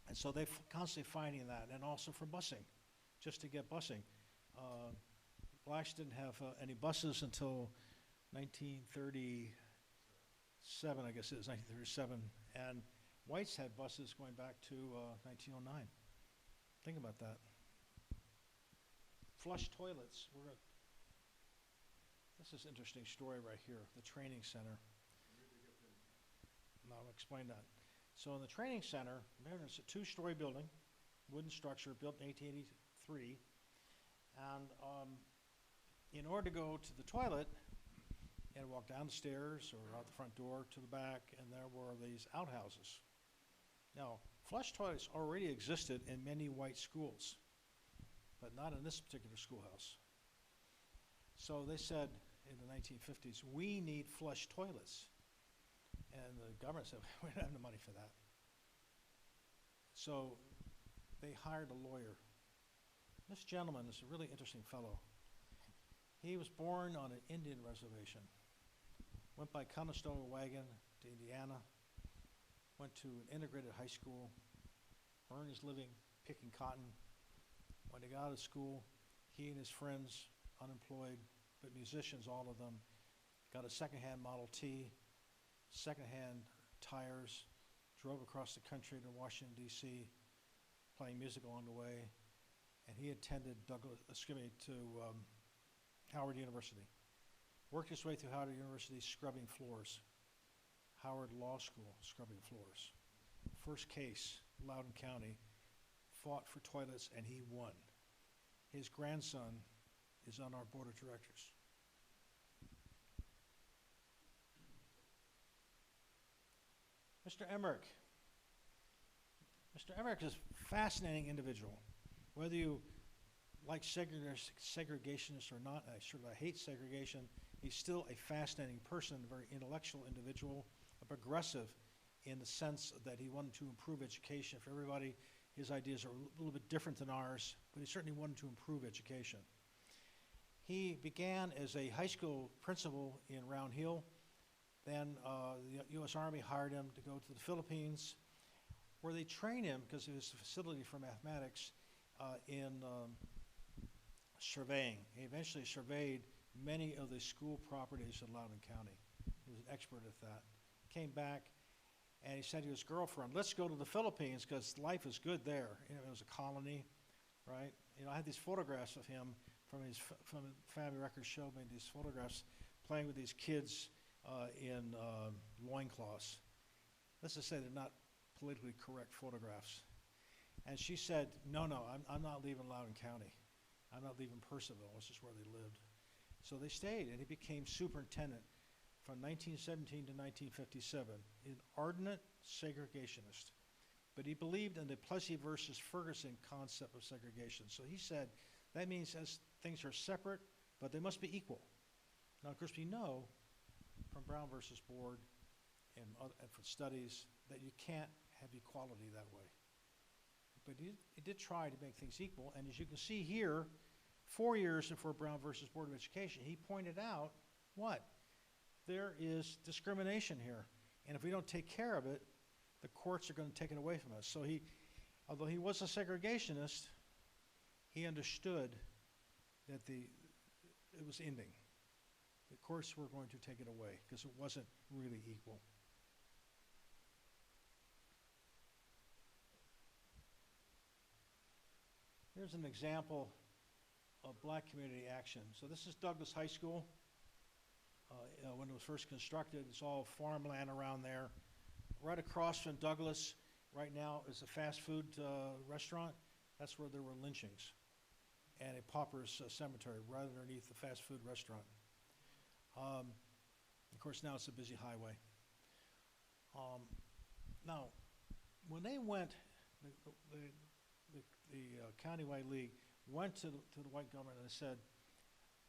and so they're constantly fighting that, and also for busing, just to get busing. Blacks didn't have any buses until 1937, I guess it was 1937, and whites had buses going back to 1909. Think about that. Flush toilets. This is an interesting story right here, the training center. Now I'll explain that. So in the training center, remember, it's a two-story building, wooden structure, built in 1883. And in order to go to the toilet, you had to walk down the stairs or out the front door to the back, and there were these outhouses. Now, flush toilets already existed in many white schools, but not in this particular schoolhouse. So they said in the 1950s, we need flush toilets. And the government said, we don't have the money for that. So they hired a lawyer. This gentleman is a really interesting fellow. He was born on an Indian reservation, went by Conestoga wagon to Indiana, went to an integrated high school, earned his living picking cotton. When he got out of school, he and his friends, unemployed, but musicians, all of them, got a secondhand Model T, secondhand tires, drove across the country to Washington, D.C., playing music along the way, and he attended Howard University. Worked his way through Howard University scrubbing floors. Howard Law School scrubbing floors. First case, Loudoun County, fought for toilets, and he won. His grandson is on our board of directors. Mr. Emmerich. Mr. Emmerich is a fascinating individual. Whether you like segregationists or not, I hate segregation, he's still a fascinating person, a very intellectual individual, a progressive in the sense that he wanted to improve education for everybody. His ideas are a little bit different than ours, but he certainly wanted to improve education. He began as a high school principal in Round Hill. Then the U.S. Army hired him to go to the Philippines, where they trained him, because it was a facility for mathematics, in surveying. He eventually surveyed many of the school properties in Loudoun County. He was an expert at that. Came back, and he said to his girlfriend, let's go to the Philippines, because life is good there. It was a colony, right? I had these photographs of him from family records showed me these photographs playing with these kids in loincloths. Let's just say they're not politically correct photographs. And she said, no, I'm not leaving Loudoun County. I'm not leaving Purcellville, which is where they lived. So they stayed, and he became superintendent from 1917 to 1957, an ardent segregationist. But he believed in the Plessy versus Ferguson concept of segregation. So he said, that means as things are separate, but they must be equal. Now, of course, we know from Brown versus Board and from studies that you can't have equality that way. But he did try to make things equal, and as you can see here, 4 years before Brown versus Board of Education, he pointed out what? There is discrimination here, and if we don't take care of it, the courts are going to take it away from us. So although he was a segregationist, he understood that it was ending. The courts were going to take it away because it wasn't really equal. Here's an example of Black community action. So this is Douglas High School. When it was first constructed, it's all farmland around there. Right across from Douglas right now is a fast food restaurant. That's where there were lynchings, and a pauper's cemetery right underneath the fast food restaurant. Of course, now it's a busy highway. Um, Now, when they went, the countywide league went to the white government and said,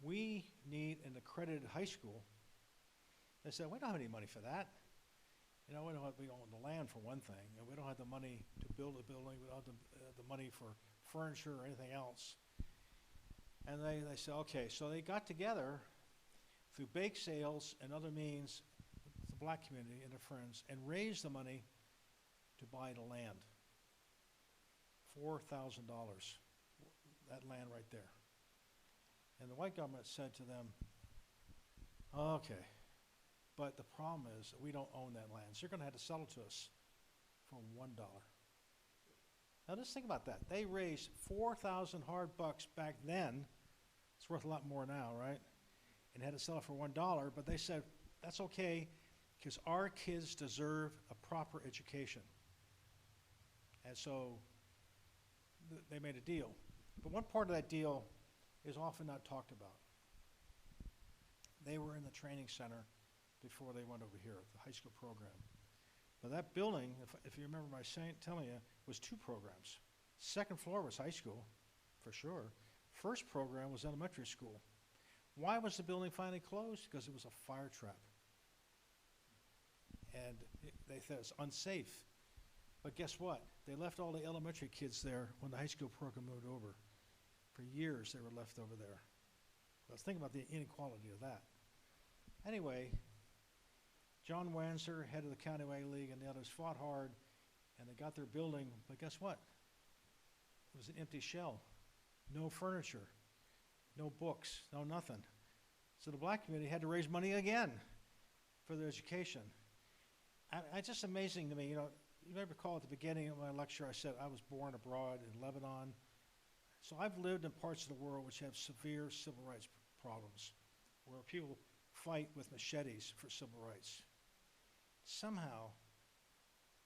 we need an accredited high school. They said, we don't have any money for that. We don't own the land for one thing, and we don't have the money to build a building. We don't have the money for furniture or anything else. And they said, okay, so they got together through bake sales and other means, the black community and their friends, and raised the money to buy the land. $4,000, that land right there. And the white government said to them, okay, but the problem is that we don't own that land, so you're going to have to sell it to us for $1. Now just think about that. They raised 4,000 hard bucks back then. It's worth a lot more now, right? And had to sell it for $1, but they said, that's okay, because our kids deserve a proper education. And so they made a deal. But one part of that deal is often not talked about. They were in the training center before they went over here, the high school program. But that building, if you remember my telling you, was 2 programs. Second floor was high school, for sure. First program was elementary school. Why was the building finally closed? Because it was a fire trap. And they said it's unsafe. But guess what? They left all the elementary kids there when the high school program moved over. For years, they were left over there. Let's think about the inequality of that. Anyway, John Wanzer, head of the Countywide League, and the others fought hard, and they got their building, but guess what? It was an empty shell. No furniture, no books, no nothing. So the black community had to raise money again for their education. It's just amazing to me, you may recall at the beginning of my lecture I said I was born abroad in Lebanon. So I've lived in parts of the world which have severe civil rights problems, where people fight with machetes for civil rights. Somehow,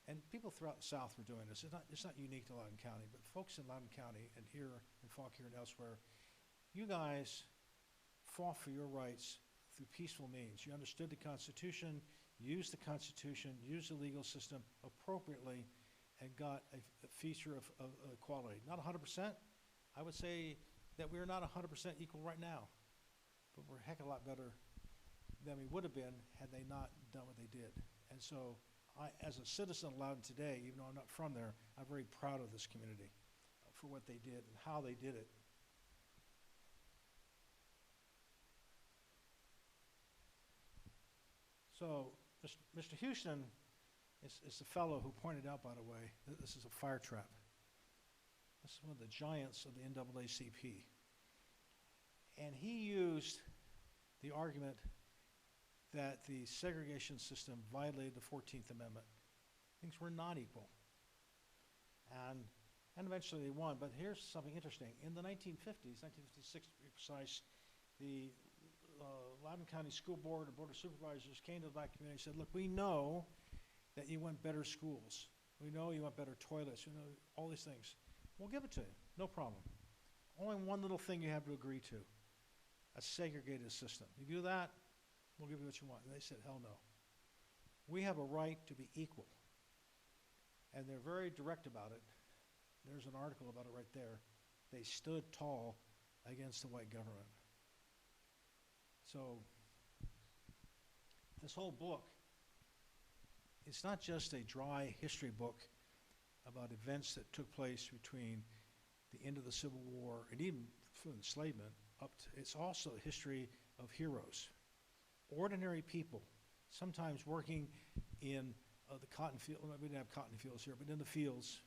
and people throughout the South were doing this, it's not unique to Loudoun County, but folks in Loudoun County and here in Fauquier and elsewhere, you guys fought for your rights through peaceful means. You understood the Constitution, used the Constitution, used the legal system appropriately, and got a feature of equality. Not 100%. I would say that we're not 100% equal right now, but we're a heck of a lot better than we would have been had they not done what they did. And so I, as a citizen of Loudoun today, even though I'm not from there, I'm very proud of this community for what they did and how they did it. So Mr. Houston is the fellow who pointed out, by the way, that this is a fire trap. This is one of the giants of the NAACP. And he used the argument that the segregation system violated the 14th Amendment. Things were not equal. And eventually they won. But here's something interesting. In the 1950s, 1956 to be precise, the Loudoun County School Board and Board of Supervisors came to the black community and said, look, we know that you want better schools. We know you want better toilets. We know all these things. We'll give it to you. No problem. Only one little thing you have to agree to. A segregated system. You do that, we'll give you what you want. And they said, hell no. We have a right to be equal. And they're very direct about it. There's an article about it right there. They stood tall against the white government. So this whole book, it's not just a dry history book about events that took place between the end of the Civil War and even from enslavement up to, it's also a history of heroes, ordinary people, sometimes working in the cotton field. Well, we didn't have cotton fields here, but in the fields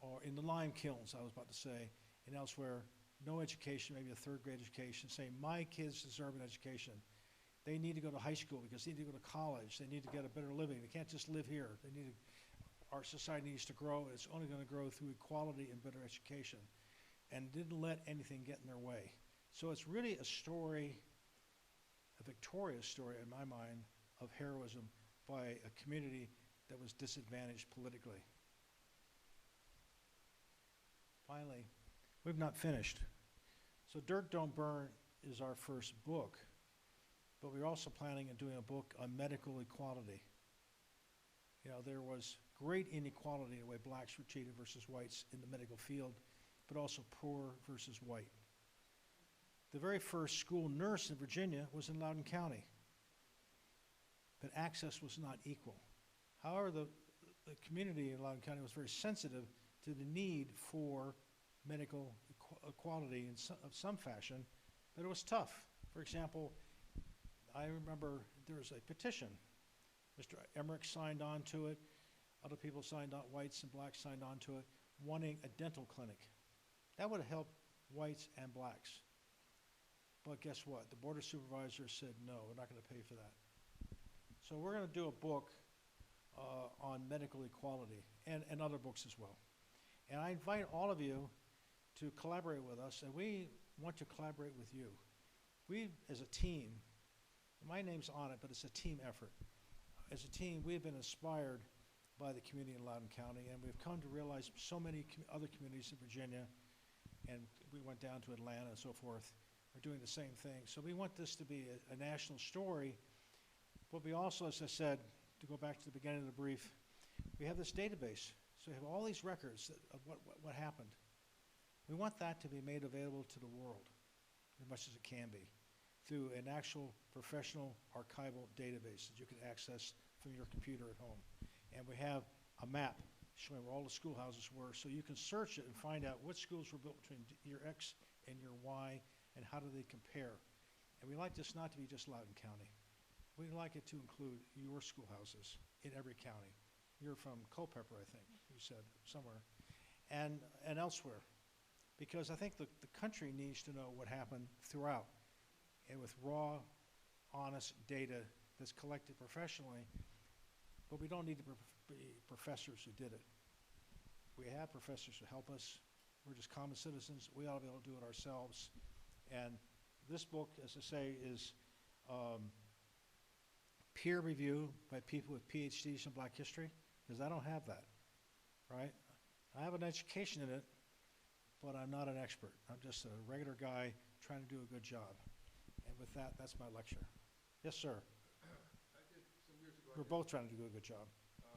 or in the lime kilns, I was about to say, and elsewhere, no education, maybe a third grade education, saying my kids deserve an education. They need to go to high school because they need to go to college. They need to get a better living. They can't just live here. They need to, our society needs to grow, and it's only going to grow through equality and better education, and didn't let anything get in their way. So it's really a story, a victorious story in my mind, of heroism by a community that was disadvantaged politically. Finally, we've not finished. So Dirt Don't Burn is our first book, but we were also planning on doing a book on medical equality. You know, there was great inequality in the way blacks were treated versus whites in the medical field, but also poor versus white. The very first school nurse in Virginia was in Loudoun County, but access was not equal. However, the community in Loudoun County was very sensitive to the need for medical equality of some fashion, but it was tough. For example, I remember there was a petition. Mr. Emmerich signed on to it. Other people signed on, whites and blacks signed on to it, wanting a dental clinic. That would have helped whites and blacks. But guess what? The Board of Supervisors said, no, we're not going to pay for that. So we're going to do a book on medical equality and other books as well. And I invite all of you to collaborate with us, and we want to collaborate with you. We, as a team, my name's on it, but it's a team effort. As a team, we have been inspired by the community in Loudoun County, and we've come to realize so many other communities in Virginia, and we went down to Atlanta and so forth, are doing the same thing. So we want this to be a national story, but we also, as I said, to go back to the beginning of the brief, we have this database. So we have all these records of what happened. We want that to be made available to the world as much as it can be through an actual professional archival database that you can access from your computer at home. And we have a map showing where all the schoolhouses were, so you can search it and find out what schools were built between year X and year Y, and how do they compare. And we like this not to be just Loudoun County. We'd like it to include your schoolhouses in every county. You're from Culpeper, I think, you said, somewhere, and elsewhere. Because I think the country needs to know what happened throughout, and with raw, honest data that's collected professionally, but we don't need to be professors who did it. We have professors who help us. We're just common citizens. We ought to be able to do it ourselves. And this book, as I say, is peer review by people with PhDs in Black history, because I don't have that, right? I have an education in it, but I'm not an expert. I'm just a regular guy trying to do a good job. And with that, that's my lecture. Yes, sir. I did some years ago. We're both trying to do a good job. I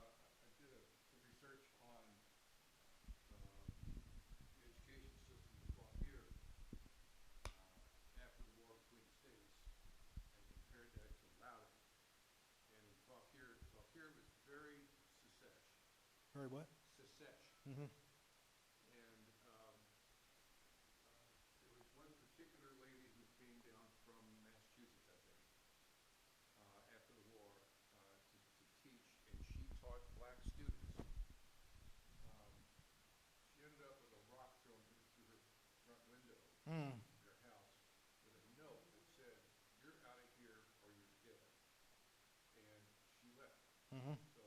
did some research on the education system in Fauquier after the war between the states, and compared that to Loudoun. And in Fauquier was very secesh. Very what? Secesh. Mm-hmm. And there was one particular lady who came down from Massachusetts, I think, after the war to teach, and she taught black students. She ended up with a rock thrown through her front window in her house with a note that said, "You're out of here or you're dead." And she left. Mm-hmm. So,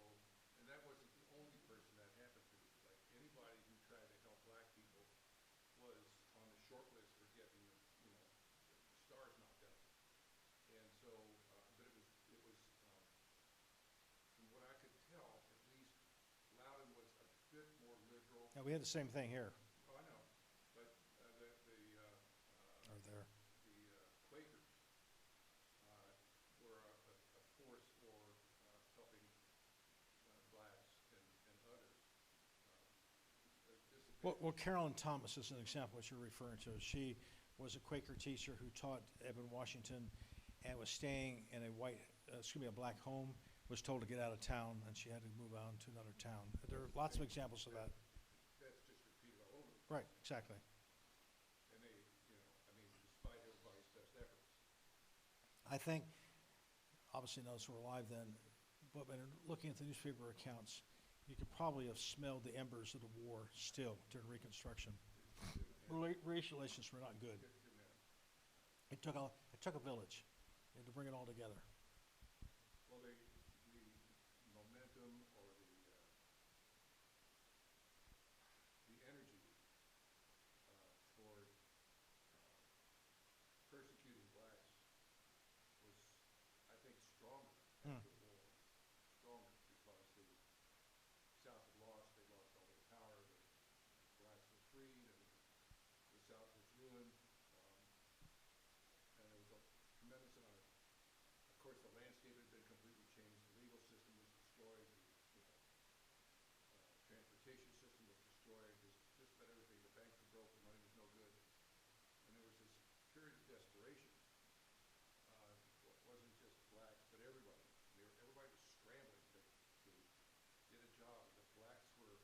and that wasn't the only person that happened to. Like, anybody who tried to help black people was on the short list for getting, the stars knocked out. And so, but it was from what I could tell, at least Loudoun was a bit more liberal. Yeah, we had the same thing here. Oh, I know, but Or there. the Quakers were a force for helping blacks and others. Just a bit. Well, Carolyn Thomas is an example of what you're referring to. She was a Quaker teacher who taught Edmund Washington and was staying in a a black home, was told to get out of town, and she had to move on to another town. There are lots of examples of that. That's just repeated all over. Right, exactly. And they, despite everybody's best efforts. I think, obviously none of us were alive then, but when looking at the newspaper accounts, you could probably have smelled the embers of the war still during Reconstruction. Racial relations were not good. It took a village to bring it all together. Well, the momentum or the energy toward persecuting blacks was, I think, stronger after the war. Stronger because the South had lost. They lost all their power. The blacks were freed, and the South was ruined. And there was a tremendous amount of destroyed. Transportation system was destroyed. Just about everything. The banks were broke. The money was no good. And there was this period of desperation. Wasn't just blacks, but everybody. Everybody was scrambling to get a job. The blacks were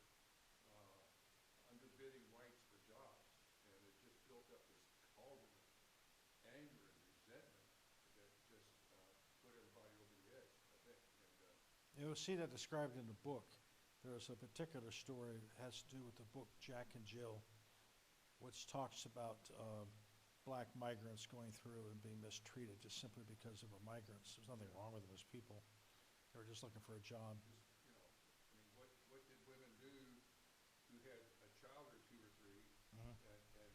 underbidding whites for jobs, and it just built up this cauldron of anger and resentment that just put everybody over the edge, I think. And You'll see that described in the book. There's a particular story that has to do with the book Jack and Jill, which talks about black migrants going through and being mistreated just simply because of migrants. There's nothing wrong with them as people. They were just looking for a job. what did women do who had a child or two or three, Mhm. and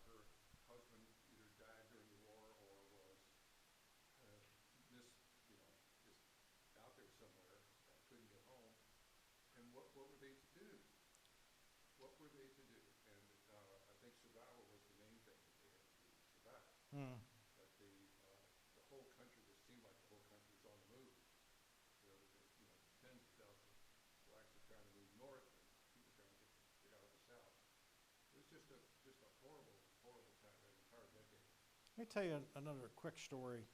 her husband either died during the war or was just out there somewhere, couldn't get home, and what were they to do? What were they to do? And I think survival was the main thing that they had to do, survive. Mm. But the whole country seemed like the whole country was on the move. Tens of thousands of blacks were trying to move north, and people trying to get out of the south. It was just a horrible, horrible time, that entire decade. Let me tell you another quick story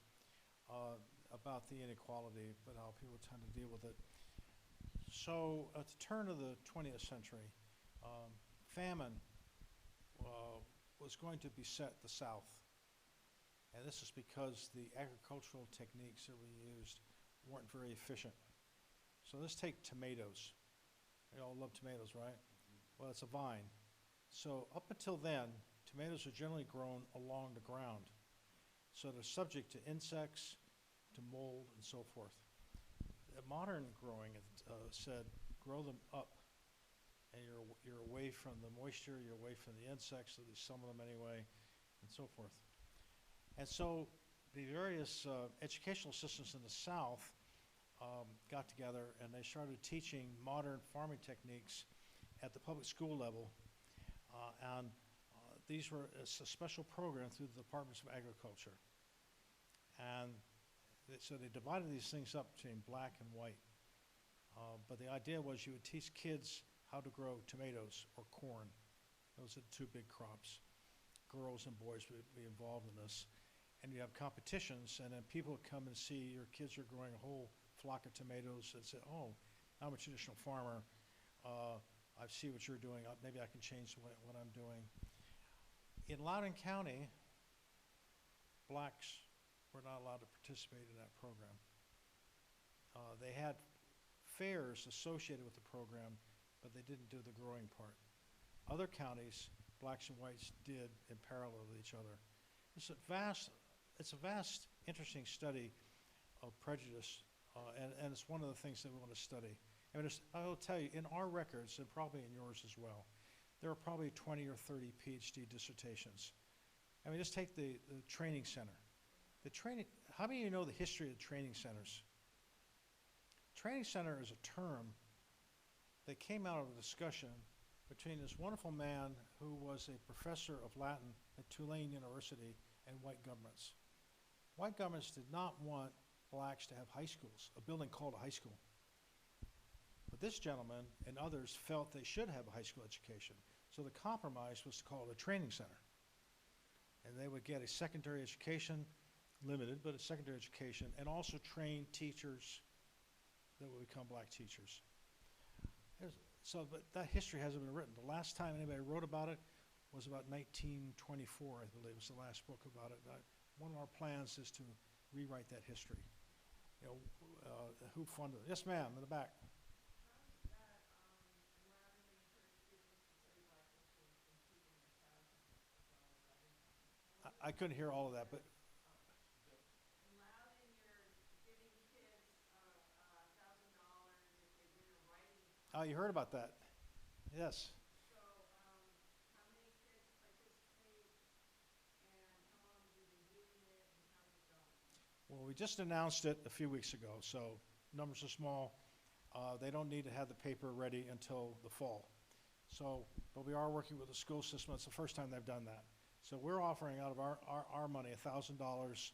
about the inequality, but how people tend to deal with it. So at the turn of the 20th century, famine was going to beset the South. And this is because the agricultural techniques that we used weren't very efficient. So let's take tomatoes. We all love tomatoes, right? Well, it's a vine. So up until then, tomatoes are generally grown along the ground. So they're subject to insects, to mold, and so forth. Modern growing said, grow them up, and you're away from the moisture, you're away from the insects, at least some of them anyway, and so forth. And so the various educational systems in the South got together, and they started teaching modern farming techniques at the public school level. And these were a special program through the Departments of Agriculture. And so they divided these things up between black and white. But the idea was you would teach kids how to grow tomatoes or corn. Those are the two big crops. Girls and boys would be involved in this. And you have competitions, and then people would come and see your kids are growing a whole flock of tomatoes and say, oh, I'm a traditional farmer. I see what you're doing. Maybe I can change what I'm doing. In Loudoun County, blacks were not allowed to participate in that program. They had fairs associated with the program, but they didn't do the growing part. Other counties, blacks and whites did in parallel with each other. It's a vast, interesting study of prejudice, and it's one of the things that we want to study. I mean, I will tell you, in our records, and probably in yours as well, there are probably 20 or 30 PhD dissertations. I mean, just take the training center. How many of you know the history of training centers? Training center is a term that came out of a discussion between this wonderful man who was a professor of Latin at Tulane University and white governments. White governments did not want blacks to have high schools, a building called a high school. But this gentleman and others felt they should have a high school education. So the compromise was to call it a training center. And they would get a secondary education, limited, but a secondary education, and also train teachers that would become black teachers. But that history hasn't been written. The last time anybody wrote about it was about 1924, I believe, was the last book about it. One of our plans is to rewrite that history. Who funded it? Yes, ma'am, in the back. I couldn't hear all of that, but In Loudon, you're giving kids $1,000 if they win a writing. you heard about that. Yes. So, how many kids participate, and how long have you been doing it, and how's it going? Well, we just announced it a few weeks ago, so numbers are small. They don't need to have the paper ready until the fall. So, but we are working with the school system. It's the first time they've done that. So we're offering out of our money $1,000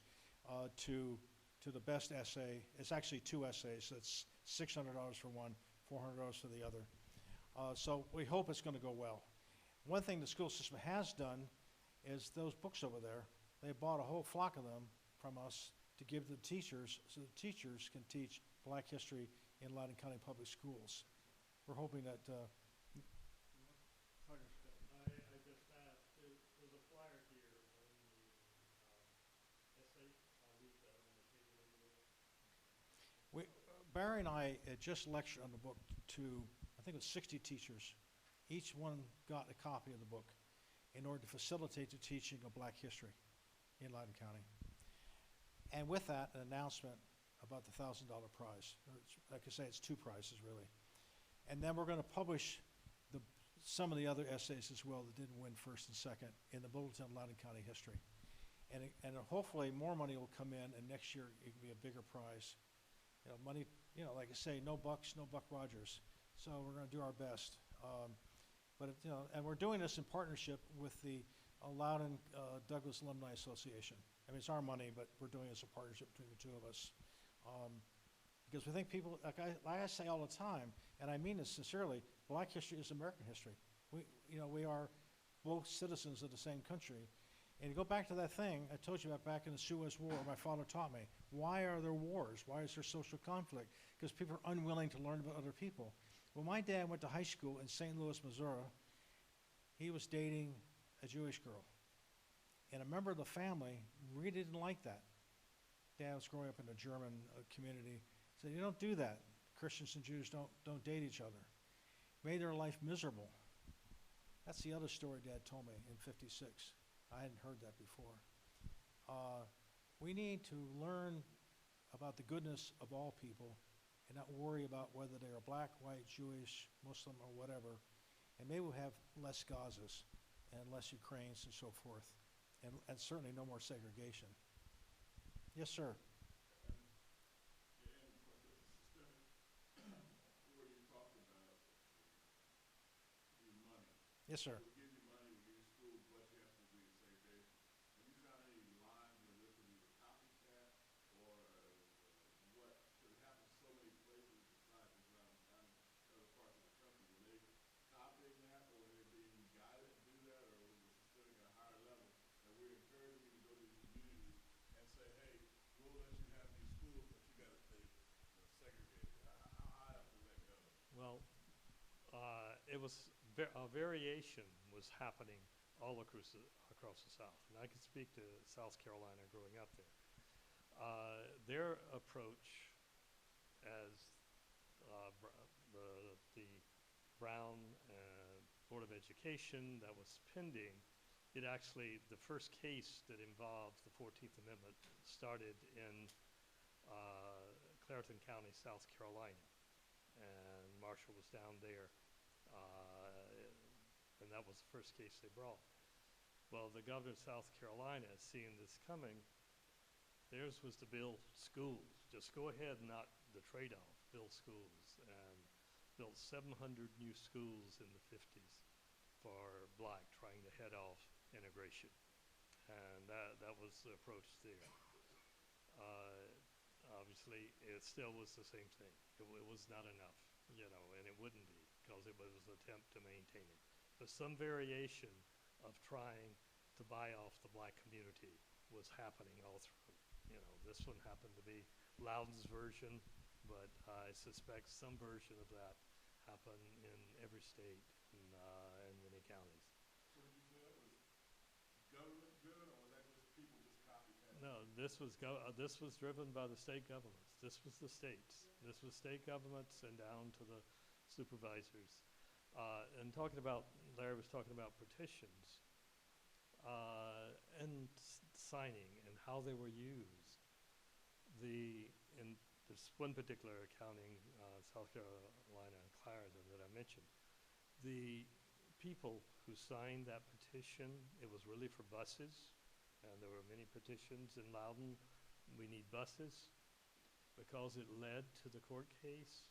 to to the best essay. It's actually 2 essays, so it's $600 for one, $400 for the other. So we hope it's going to go well. One thing the school system has done is those books over there, they bought a whole flock of them from us to give to the teachers so the teachers can teach Black history in Loudoun County Public Schools. We're hoping that I just asked, there's a flyer here on the essay. I'll leave that on the table over there. Barry and I just lectured on the book to, I think it was 60 teachers. Each one got a copy of the book in order to facilitate the teaching of Black history in Loudoun County. And with that, an announcement about the $1,000 prize. Like I say, it's 2 prizes, really. And then we're going to publish some of the other essays as well that didn't win first and second in the Bulletin of Loudoun County History. And hopefully more money will come in, and next year it can be a bigger prize. You know, money, you know, like I say, no bucks, no Buck Rogers. So we're going to do our best. You know, and we're doing this in partnership with the Loudoun Douglas Alumni Association. I mean, it's our money, but we're doing this in partnership between the 2 of us. Because we think people, like I say all the time, and I mean this sincerely, Black history is American history. We are both citizens of the same country. And to go back to that thing I told you about back in the Suez War, my father taught me. Why are there wars? Why is there social conflict? Because people are unwilling to learn about other people. When my dad went to high school in St. Louis, Missouri, he was dating a Jewish girl. And a member of the family really didn't like that. Dad was growing up in a German community. He said, you don't do that. Christians and Jews don't date each other. Made their life miserable. That's the other story Dad told me in '56. I hadn't heard that before. We need to learn about the goodness of all people and not worry about whether they are black, white, Jewish, Muslim, or whatever. And maybe we'll have less Gazas and less Ukraines and so forth. And certainly no more segregation. Yes, sir. And of course, there's a systemic where you talked about the money. Yes, sir. We give you money, we give you schools, but you have to do your segregation. Have you found any lines where this will either copycat or what? Because it happens so many places besides just around other parts of the country. Were they copying that, or were they being guided to do that, or was it systemic at a higher level? And we're encouraging you to go to these communities and say, hey, we'll let you have these schools, but you got to stay segregated. How high up does that go? Well, it was a variation was happening all across the South, and I can speak to South Carolina growing up there. Their approach, as the Brown Board of Education that was pending, it actually, the first case that involved the 14th Amendment started in Clareton County, South Carolina, and Marshall was down there, and that was the first case they brought. Well, the governor of South Carolina, seeing this coming, theirs was to build schools. Just go ahead and not the trade-off, build schools, and built 700 new schools in the 50s for black, trying to head off integration. And that was the approach there. Obviously, it still was the same thing. It was not enough, you know, and it wouldn't be, because it was an attempt to maintain it. But some variation of trying to buy off the black community was happening all through. You know, this one happened to be Loudoun's version, but I suspect some version of that happened in every state and many counties. So would you say that was government driven, or was that just people just copycatting? No, this was driven by the state governments. This was the states. This was state governments and down to the supervisors. And Larry was talking about petitions and signing and how they were used. In this one particular county, South Carolina and Clarendon that I mentioned, the people who signed that petition, it was really for buses, and there were many petitions in Loudoun. We need buses, because it led to the court case.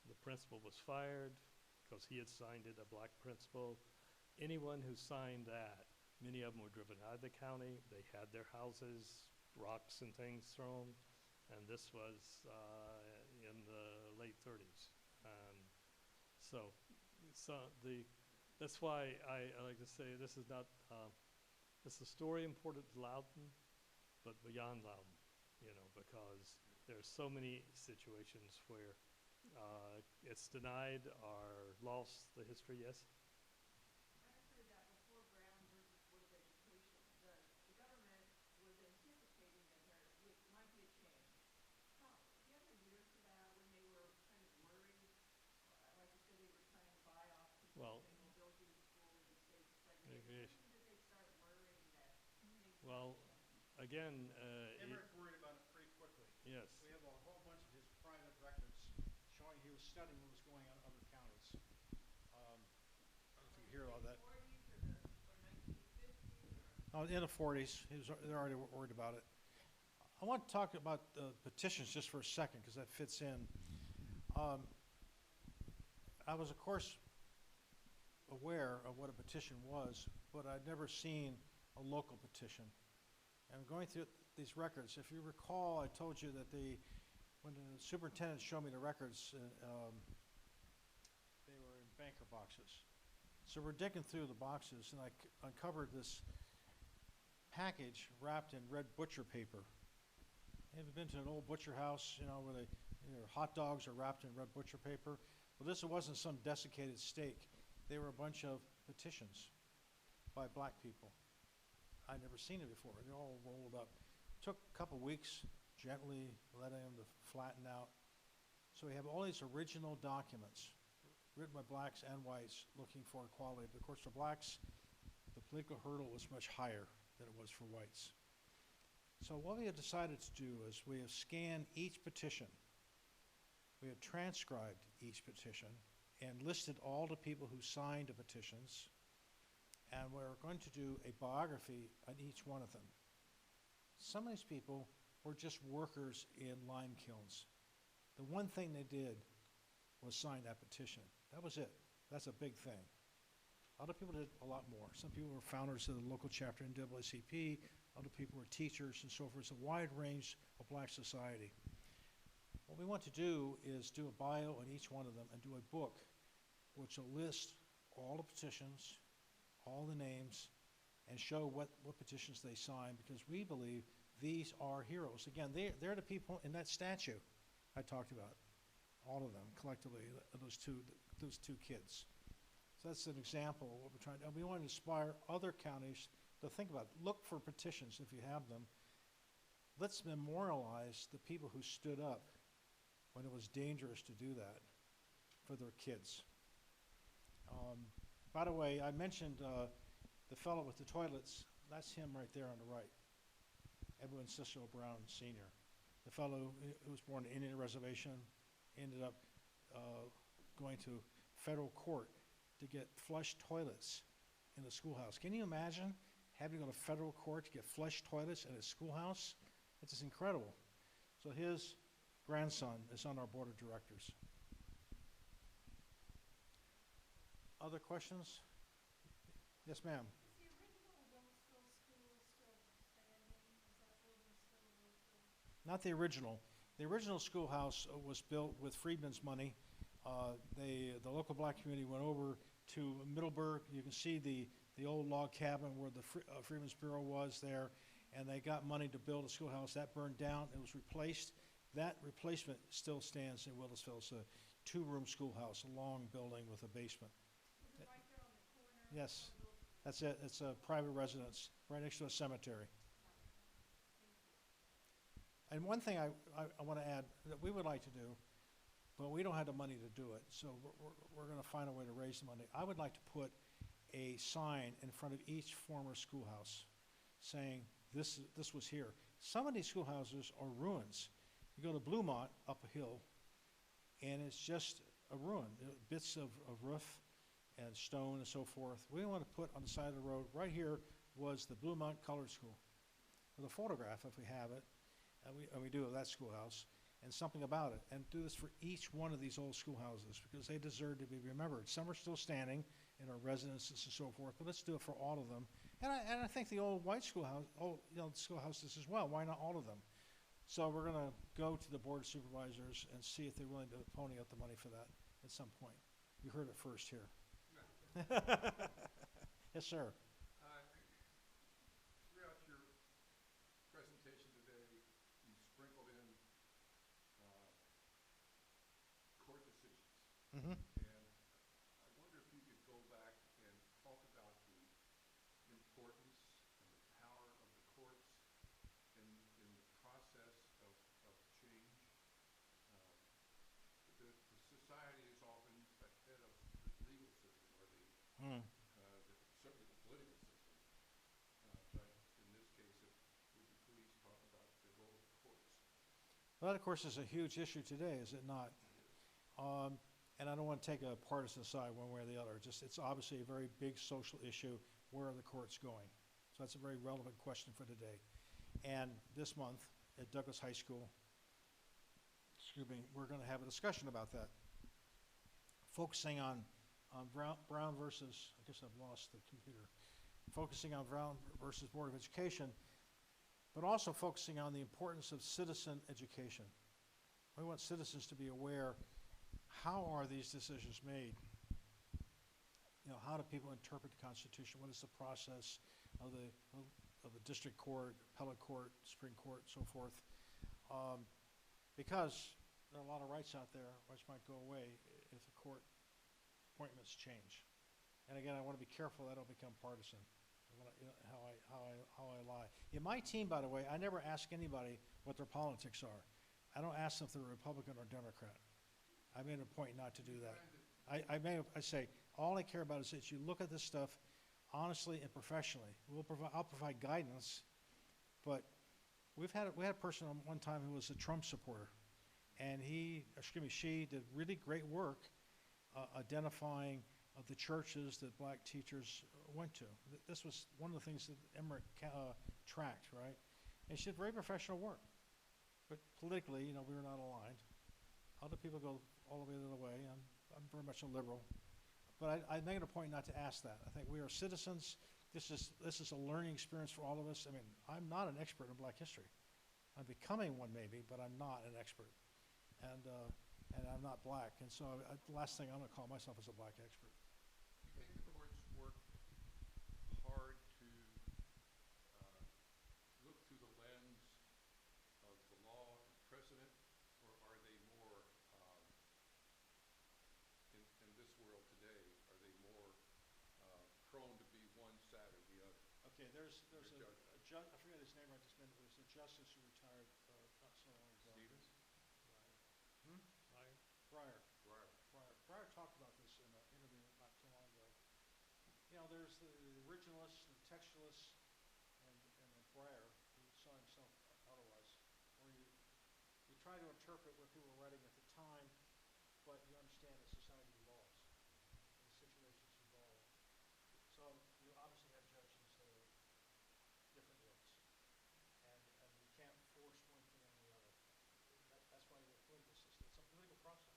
The principal was fired because he had signed it, a black principal. Anyone who signed that, many of them were driven out of the county. They had their houses, rocks and things thrown. and this was in the late 30s. And so, that's why I like to say this is not, it's a story important to Loudoun, but beyond Loudoun, because there's so many situations where it's denied or lost the history, yes? And I've heard that before Brown versus Board of Education. The government was anticipating that might be a change. Do you have any years for that when they were kind of worried? Like you said, they were trying to buy off people Well, saying, well, build your school in the state yes. segregated. When did they start worrying that things Well, might change? again, Emmerich worried about it pretty quickly. yes. We have a whole bunch of his private records showing he was studying what was going on in other counties. I don't know if you hear all that. 40s or 1950s or? Oh, in the 40s, they're already worried about it. I want to talk about petitions just for a second because that fits in. I was, of course, aware of what a petition was, but I'd never seen a local petition. And going through these records, if you recall, I told you that when the superintendent showed me the records, they were in banker boxes. So we're digging through the boxes, and I uncovered this package wrapped in red butcher paper. Have you been to an old butcher house, where hot dogs are wrapped in red butcher paper? Well, this wasn't some desiccated steak. They were a bunch of petitions by black people. I'd never seen it before. They're all rolled up. Took a couple weeks, gently letting them to flatten out. So we have all these original documents written by blacks and whites looking for equality. But of course, for blacks, the political hurdle was much higher than it was for whites. So what we have decided to do is we have scanned each petition. We have transcribed each petition and listed all the people who signed the petitions. And we're going to do a biography on each one of them. Some of these people were just workers in lime kilns. The one thing they did was sign that petition. That was it. That's a big thing. Other people did a lot more. Some people were founders of the local chapter in NAACP. Other people were teachers and so forth. It's a wide range of black society. What we want to do is do a bio on each one of them and do a book which will list all the petitions, all the names, and show what petitions they signed, because we believe these are heroes. Again, they're the people in that statue I talked about, all of them collectively, those two kids. So that's an example of what we're trying to do. And we want to inspire other counties to think about it. Look for petitions if you have them. Let's memorialize the people who stood up when it was dangerous to do that for their kids. By the way, I mentioned the fellow with the toilets. That's him right there on the right, Edwin Cicero Brown Sr. The fellow who was born on the Indian Reservation ended up going to federal court to get flush toilets in the schoolhouse. Can you imagine having to go to federal court to get flush toilets in a schoolhouse? It's just incredible. So his grandson is on our board of directors. Other questions? Yes, ma'am. Is the original Wilkesville School still standing? Is that building still in Wilkesville? Not the original. The original schoolhouse was built with Freedmen's money. The local black community went over to Middleburg. You can see the old log cabin where the Freedmen's Bureau was there, and they got money to build a schoolhouse. That burned down. It was replaced. That replacement still stands in Willisville. It's a two-room schoolhouse, a long building with a basement. Is it right there on the corner? Yes, of Wilkesville? that's it. It's a private residence right next to a cemetery. And one thing I want to add that we would like to do, but we don't have the money to do it, so we're going to find a way to raise the money. I would like to put a sign in front of each former schoolhouse saying this was here. Some of these schoolhouses are ruins. You go to Bluemont up a hill, and it's just a ruin, bits of roof and stone and so forth. We want to put on the side of the road, right here was the Bluemont Colored School, with a photograph if we have it, and we do at that schoolhouse, and something about it, and do this for each one of these old schoolhouses, because they deserve to be remembered. Some are still standing in our residences and so forth, but let's do it for all of them. And I think the old white schoolhouse, schoolhouses as well. Why not all of them? So we're going to go to the Board of Supervisors and see if they're willing to pony up the money for that at some point. You heard it first here. Yes, sir. Throughout your presentation today, you sprinkled in court decisions. Mm-hmm. And I wonder if you could go back and talk about the importance and the power of the courts in the process of change. The society is often ahead of the legal system or certainly the political system. But in this case, would you please talk about the role of the courts? Well, that, of course, is a huge issue today, is it not? And I don't want to take a partisan side one way or the other. It's obviously a very big social issue. Where are the courts going? So that's a very relevant question for today. And this month at Douglas High School, we're going to have a discussion about that, focusing on Brown versus, I guess I've lost the computer, focusing on Brown versus Board of Education, but also focusing on the importance of citizen education. We want citizens to be aware, how are these decisions made? How do people interpret the Constitution? What is the process of the district court, appellate court, Supreme Court, so forth? Because there are a lot of rights out there which might go away if the court appointments change. And again, I want to be careful I don't become partisan. How I lie. In my team, by the way, I never ask anybody what their politics are. I don't ask them if they're Republican or Democrat. I made a point not to do that. I say, all I care about is that you look at this stuff honestly and professionally. I'll provide guidance, but we had a person on one time who was a Trump supporter, and she did really great work identifying the churches that black teachers went to. This was one of the things that Emmerich tracked, right? And she did very professional work. But politically, we were not aligned. Other people go all the way the other way. I'm very much a liberal. But I made a point not to ask that. I think we are citizens. This is a learning experience for all of us. I mean, I'm not an expert in black history. I'm becoming one maybe, but I'm not an expert. And I'm not black. And so the last thing I'm going to call myself is a black expert. Do you think the courts work hard to look through the lens of the law and precedent, or are they more, in this world today, are they more prone to be one side or the other? Okay, there's a judge, I forget his name right this minute, there's a justice who retired not so long ago. Stevens? Ryan? Breyer talked about this in an interview not too long ago. There's the originalists, the textualists, and Breyer, who saw himself otherwise, where you try to interpret what people were writing at the time, but you understand that society evolves, and the situations evolve. So you obviously have judges that are different ilks, and you can't force one thing on the other. That's why you have a political system. It's a political process.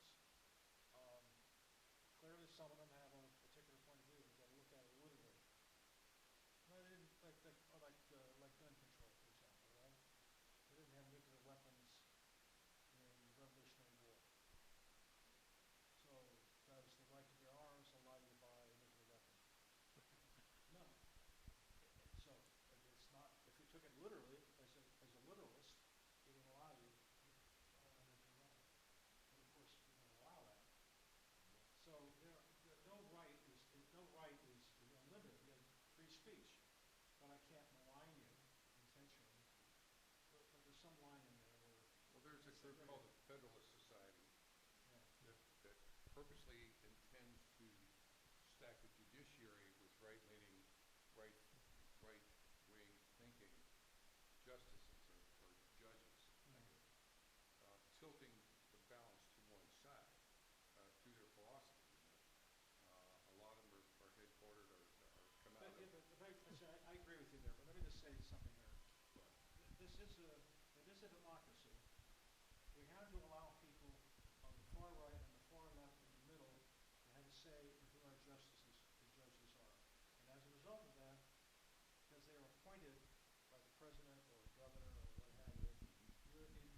Clearly, some of them have a particular point of view. You've got to look at it literally. No, they didn't like gun control, for example, right? They didn't have nuclear weapons in the Revolutionary War. So does the right to bear arms allow you to buy a nuclear weapon? No. So it's not. If you took it literally as a literalist, it would allow you to own a nuclear weapon. But of course, we don't allow that. So no right is unlimited. You have free speech, but I can't malign you intentionally. But there's some line in there where. Well, there's a group called the Federalist Society that purposely intends to stack the judiciary with right-wing thinking justices or judges, tilting the balance to one side through their philosophy. A lot of them are headquartered or come out of. I agree with you there, but let me just say something here. It is a democracy. We have to allow people on the far right and the far left and the middle to have a say in who our judges are. And as a result of that, because they are appointed by the president or governor or what have you, you're in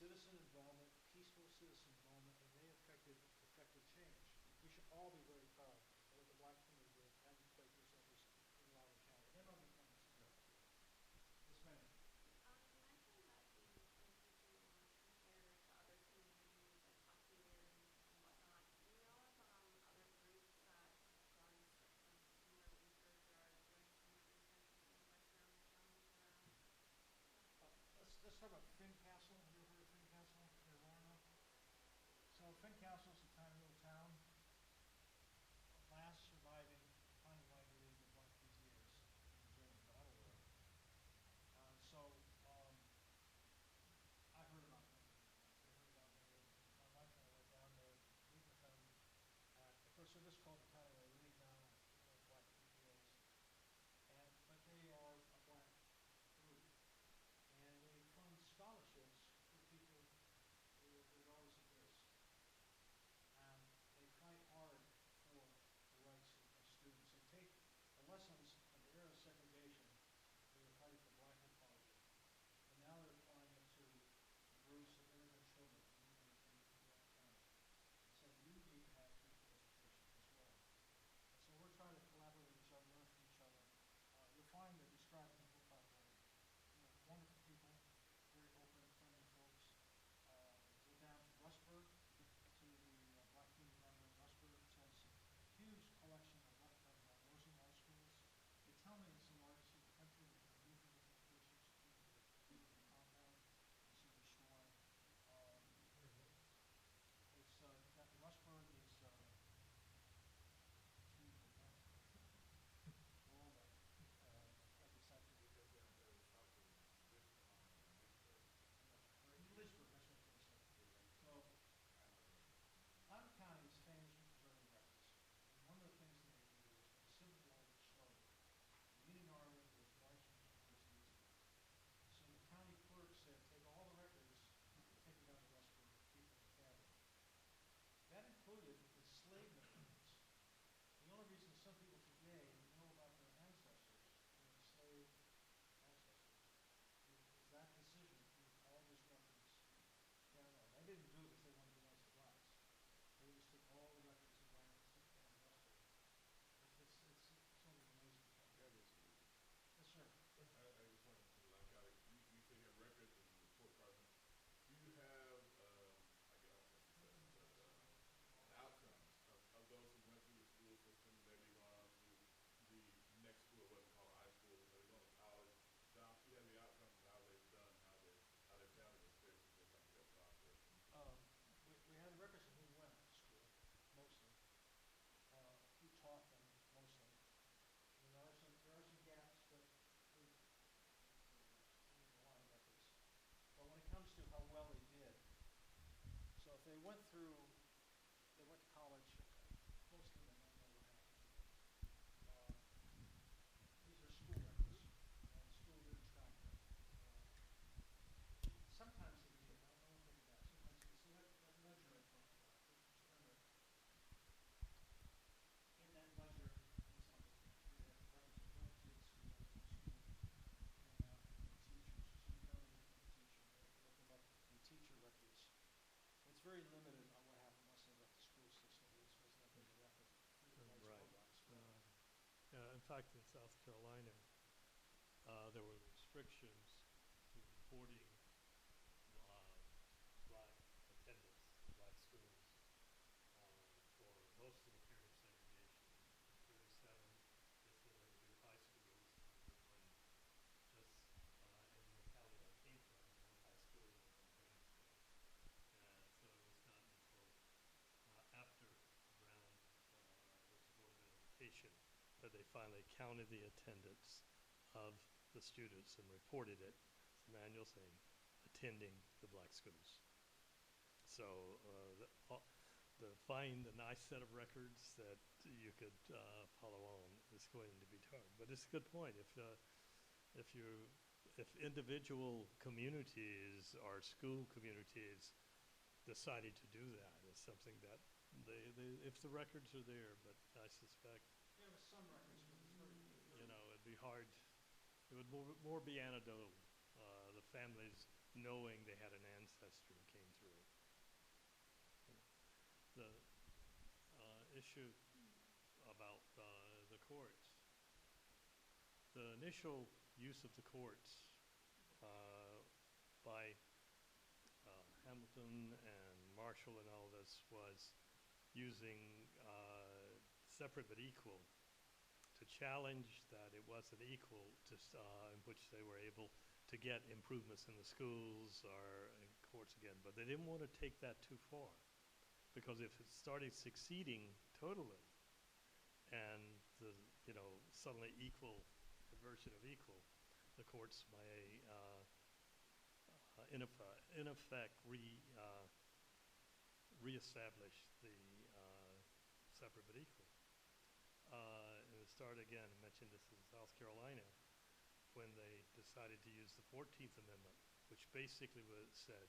citizen involvement, peaceful citizen involvement, and they affected change. We should all be very proud of what the black community did and the Quaker settlers in Loudoun County and our dependents as well, too. Yes, ma'am. You mentioned that the places you compare to other communities, like popularity and whatnot. Do you know of other groups that have done some similar research or are doing similar research in other surrounding counties around Let's talk about Fincastle. Have you ever heard of Fincastle near Roanoke? So Fincastle is a tiny little town, last surviving tiny white league of black PTAs in Virginia that I'm aware of. So I heard about them. They heard about me. My wife and I went down there to meet with them. Of course, they're just called the Tiny White League now, black PTAs. But they are a black group, and they fund scholarships for people regardless of race. And they fight hard for the rights of students. They take the lessons of the era of segregation, they were fighting for black equality, and now they're applying it to groups of immigrant children in Loudoun County. So you need to have equal education as well. And so we're trying to collaborate with each other, learn from each other. You'll find that described in the book, by the way, wonderful people, very open, friendly folks. Go down to Rustburg, to the black community down there in Rustburg, which has a huge collection of nursing law schools. They tell me it's the largest in the country. They have beautiful locations, beautiful compound, easy to restore. It's that Rustburg is excuse me, we're all that at the center. We go down there south of Lynchburg. Lynchburg, that's what I was going to say. So Loudoun County is famous for preserving records. And one of the things that they do is when the Civil War was slow, the Union Army was marching towards Louisville. So the county clerk said, take all the records, take them down to Rustburg, keep them in the cabinet. That included enslavement records. The only reason some people today know about their ancestors, their enslaved ancestors, is that decision to move all those records down there. They didn't do it because they wanted to be nice to blacks. They just took all the records and ran and took them down to Rustburg. It's sort of an amazing thing. That is amazing. Yes, sir. I just wanted to Loudoun County, you say you have records and the report card. Do you have, I guess, I don't say success, but outcomes of those who went through the school system, maybe gone on to the next school, what we call high school, maybe going to college? Doc, you have the outcomes of how they've done, how they found the experience as they come through that process. We had the records of who went to school, mostly. Who taught them, mostly. I mean, there are some gaps, but there's a lot of records. But when it comes to how well they did, so if they went to college, most of them I don't know what happened to them. These are school records, and school didn't track them. Sometimes they did. I won't take it back. Sometimes they did. So that ledger I talked about, Mr. Emmerich, in that ledger, for example, we have records of what kids who went to the school came out and the teachers. So you know they became a teacher. You have to look them up in teacher records. It's very limited on what happened once they left the school system. There just wasn't that big of effort, either whites or blacks. Yeah, in fact, in South Carolina, there were restrictions to reporting black attendance in black schools for most of the period of segregation. In 37, they said they would do high schools. There was one just in the locality I came from, one high school and one grammar school. And so it was not until after Brown was the Board of Education that they finally counted the attendance of the students and reported it as a manual saying attending the black schools. So find a nice set of records that you could follow on is going to be hard. But it's a good point. If individual communities or school communities decided to do that, it's something that if the records are there, but I suspect There were some records, but it's very it'd be hard. It would more be anecdotal. The families knowing they had an ancestor who came through. The issue about the courts, the initial use of the courts by Hamilton and Marshall and all this was using separate but equal to challenge that it wasn't equal to in which they were able to get improvements in the schools or in courts again. But they didn't want to take that too far, because if it started succeeding totally and the, suddenly equal, a version of equal, the courts may in effect reestablish the separate but equal. And it started again, I mentioned this in South Carolina, when they decided to use the 14th Amendment, which basically said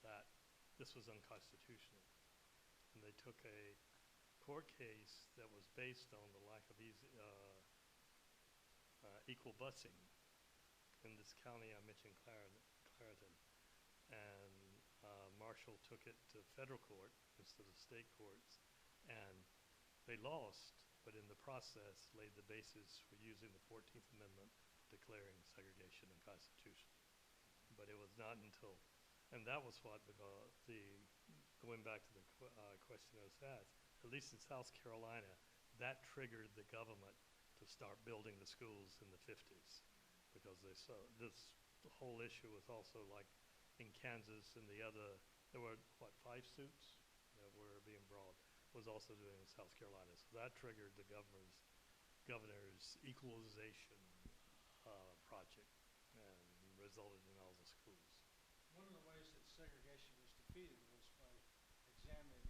that this was unconstitutional. And they took a court case that was based on the lack of equal busing in this county I mentioned, Clarendon. And Marshall took it to federal court instead of state courts, and they lost, but in the process laid the basis for using the 14th Amendment, declaring segregation unconstitutional. But it was not until, and that was what going back to the question I was asked, at least in South Carolina, that triggered the government to start building the schools in the 50s, because they saw the whole issue was also like in Kansas and there were, 5 suits that were being brought, was also doing in South Carolina. So that triggered the governor's equalization project and resulted in all the schools. One of the ways that segregation was defeated was by examining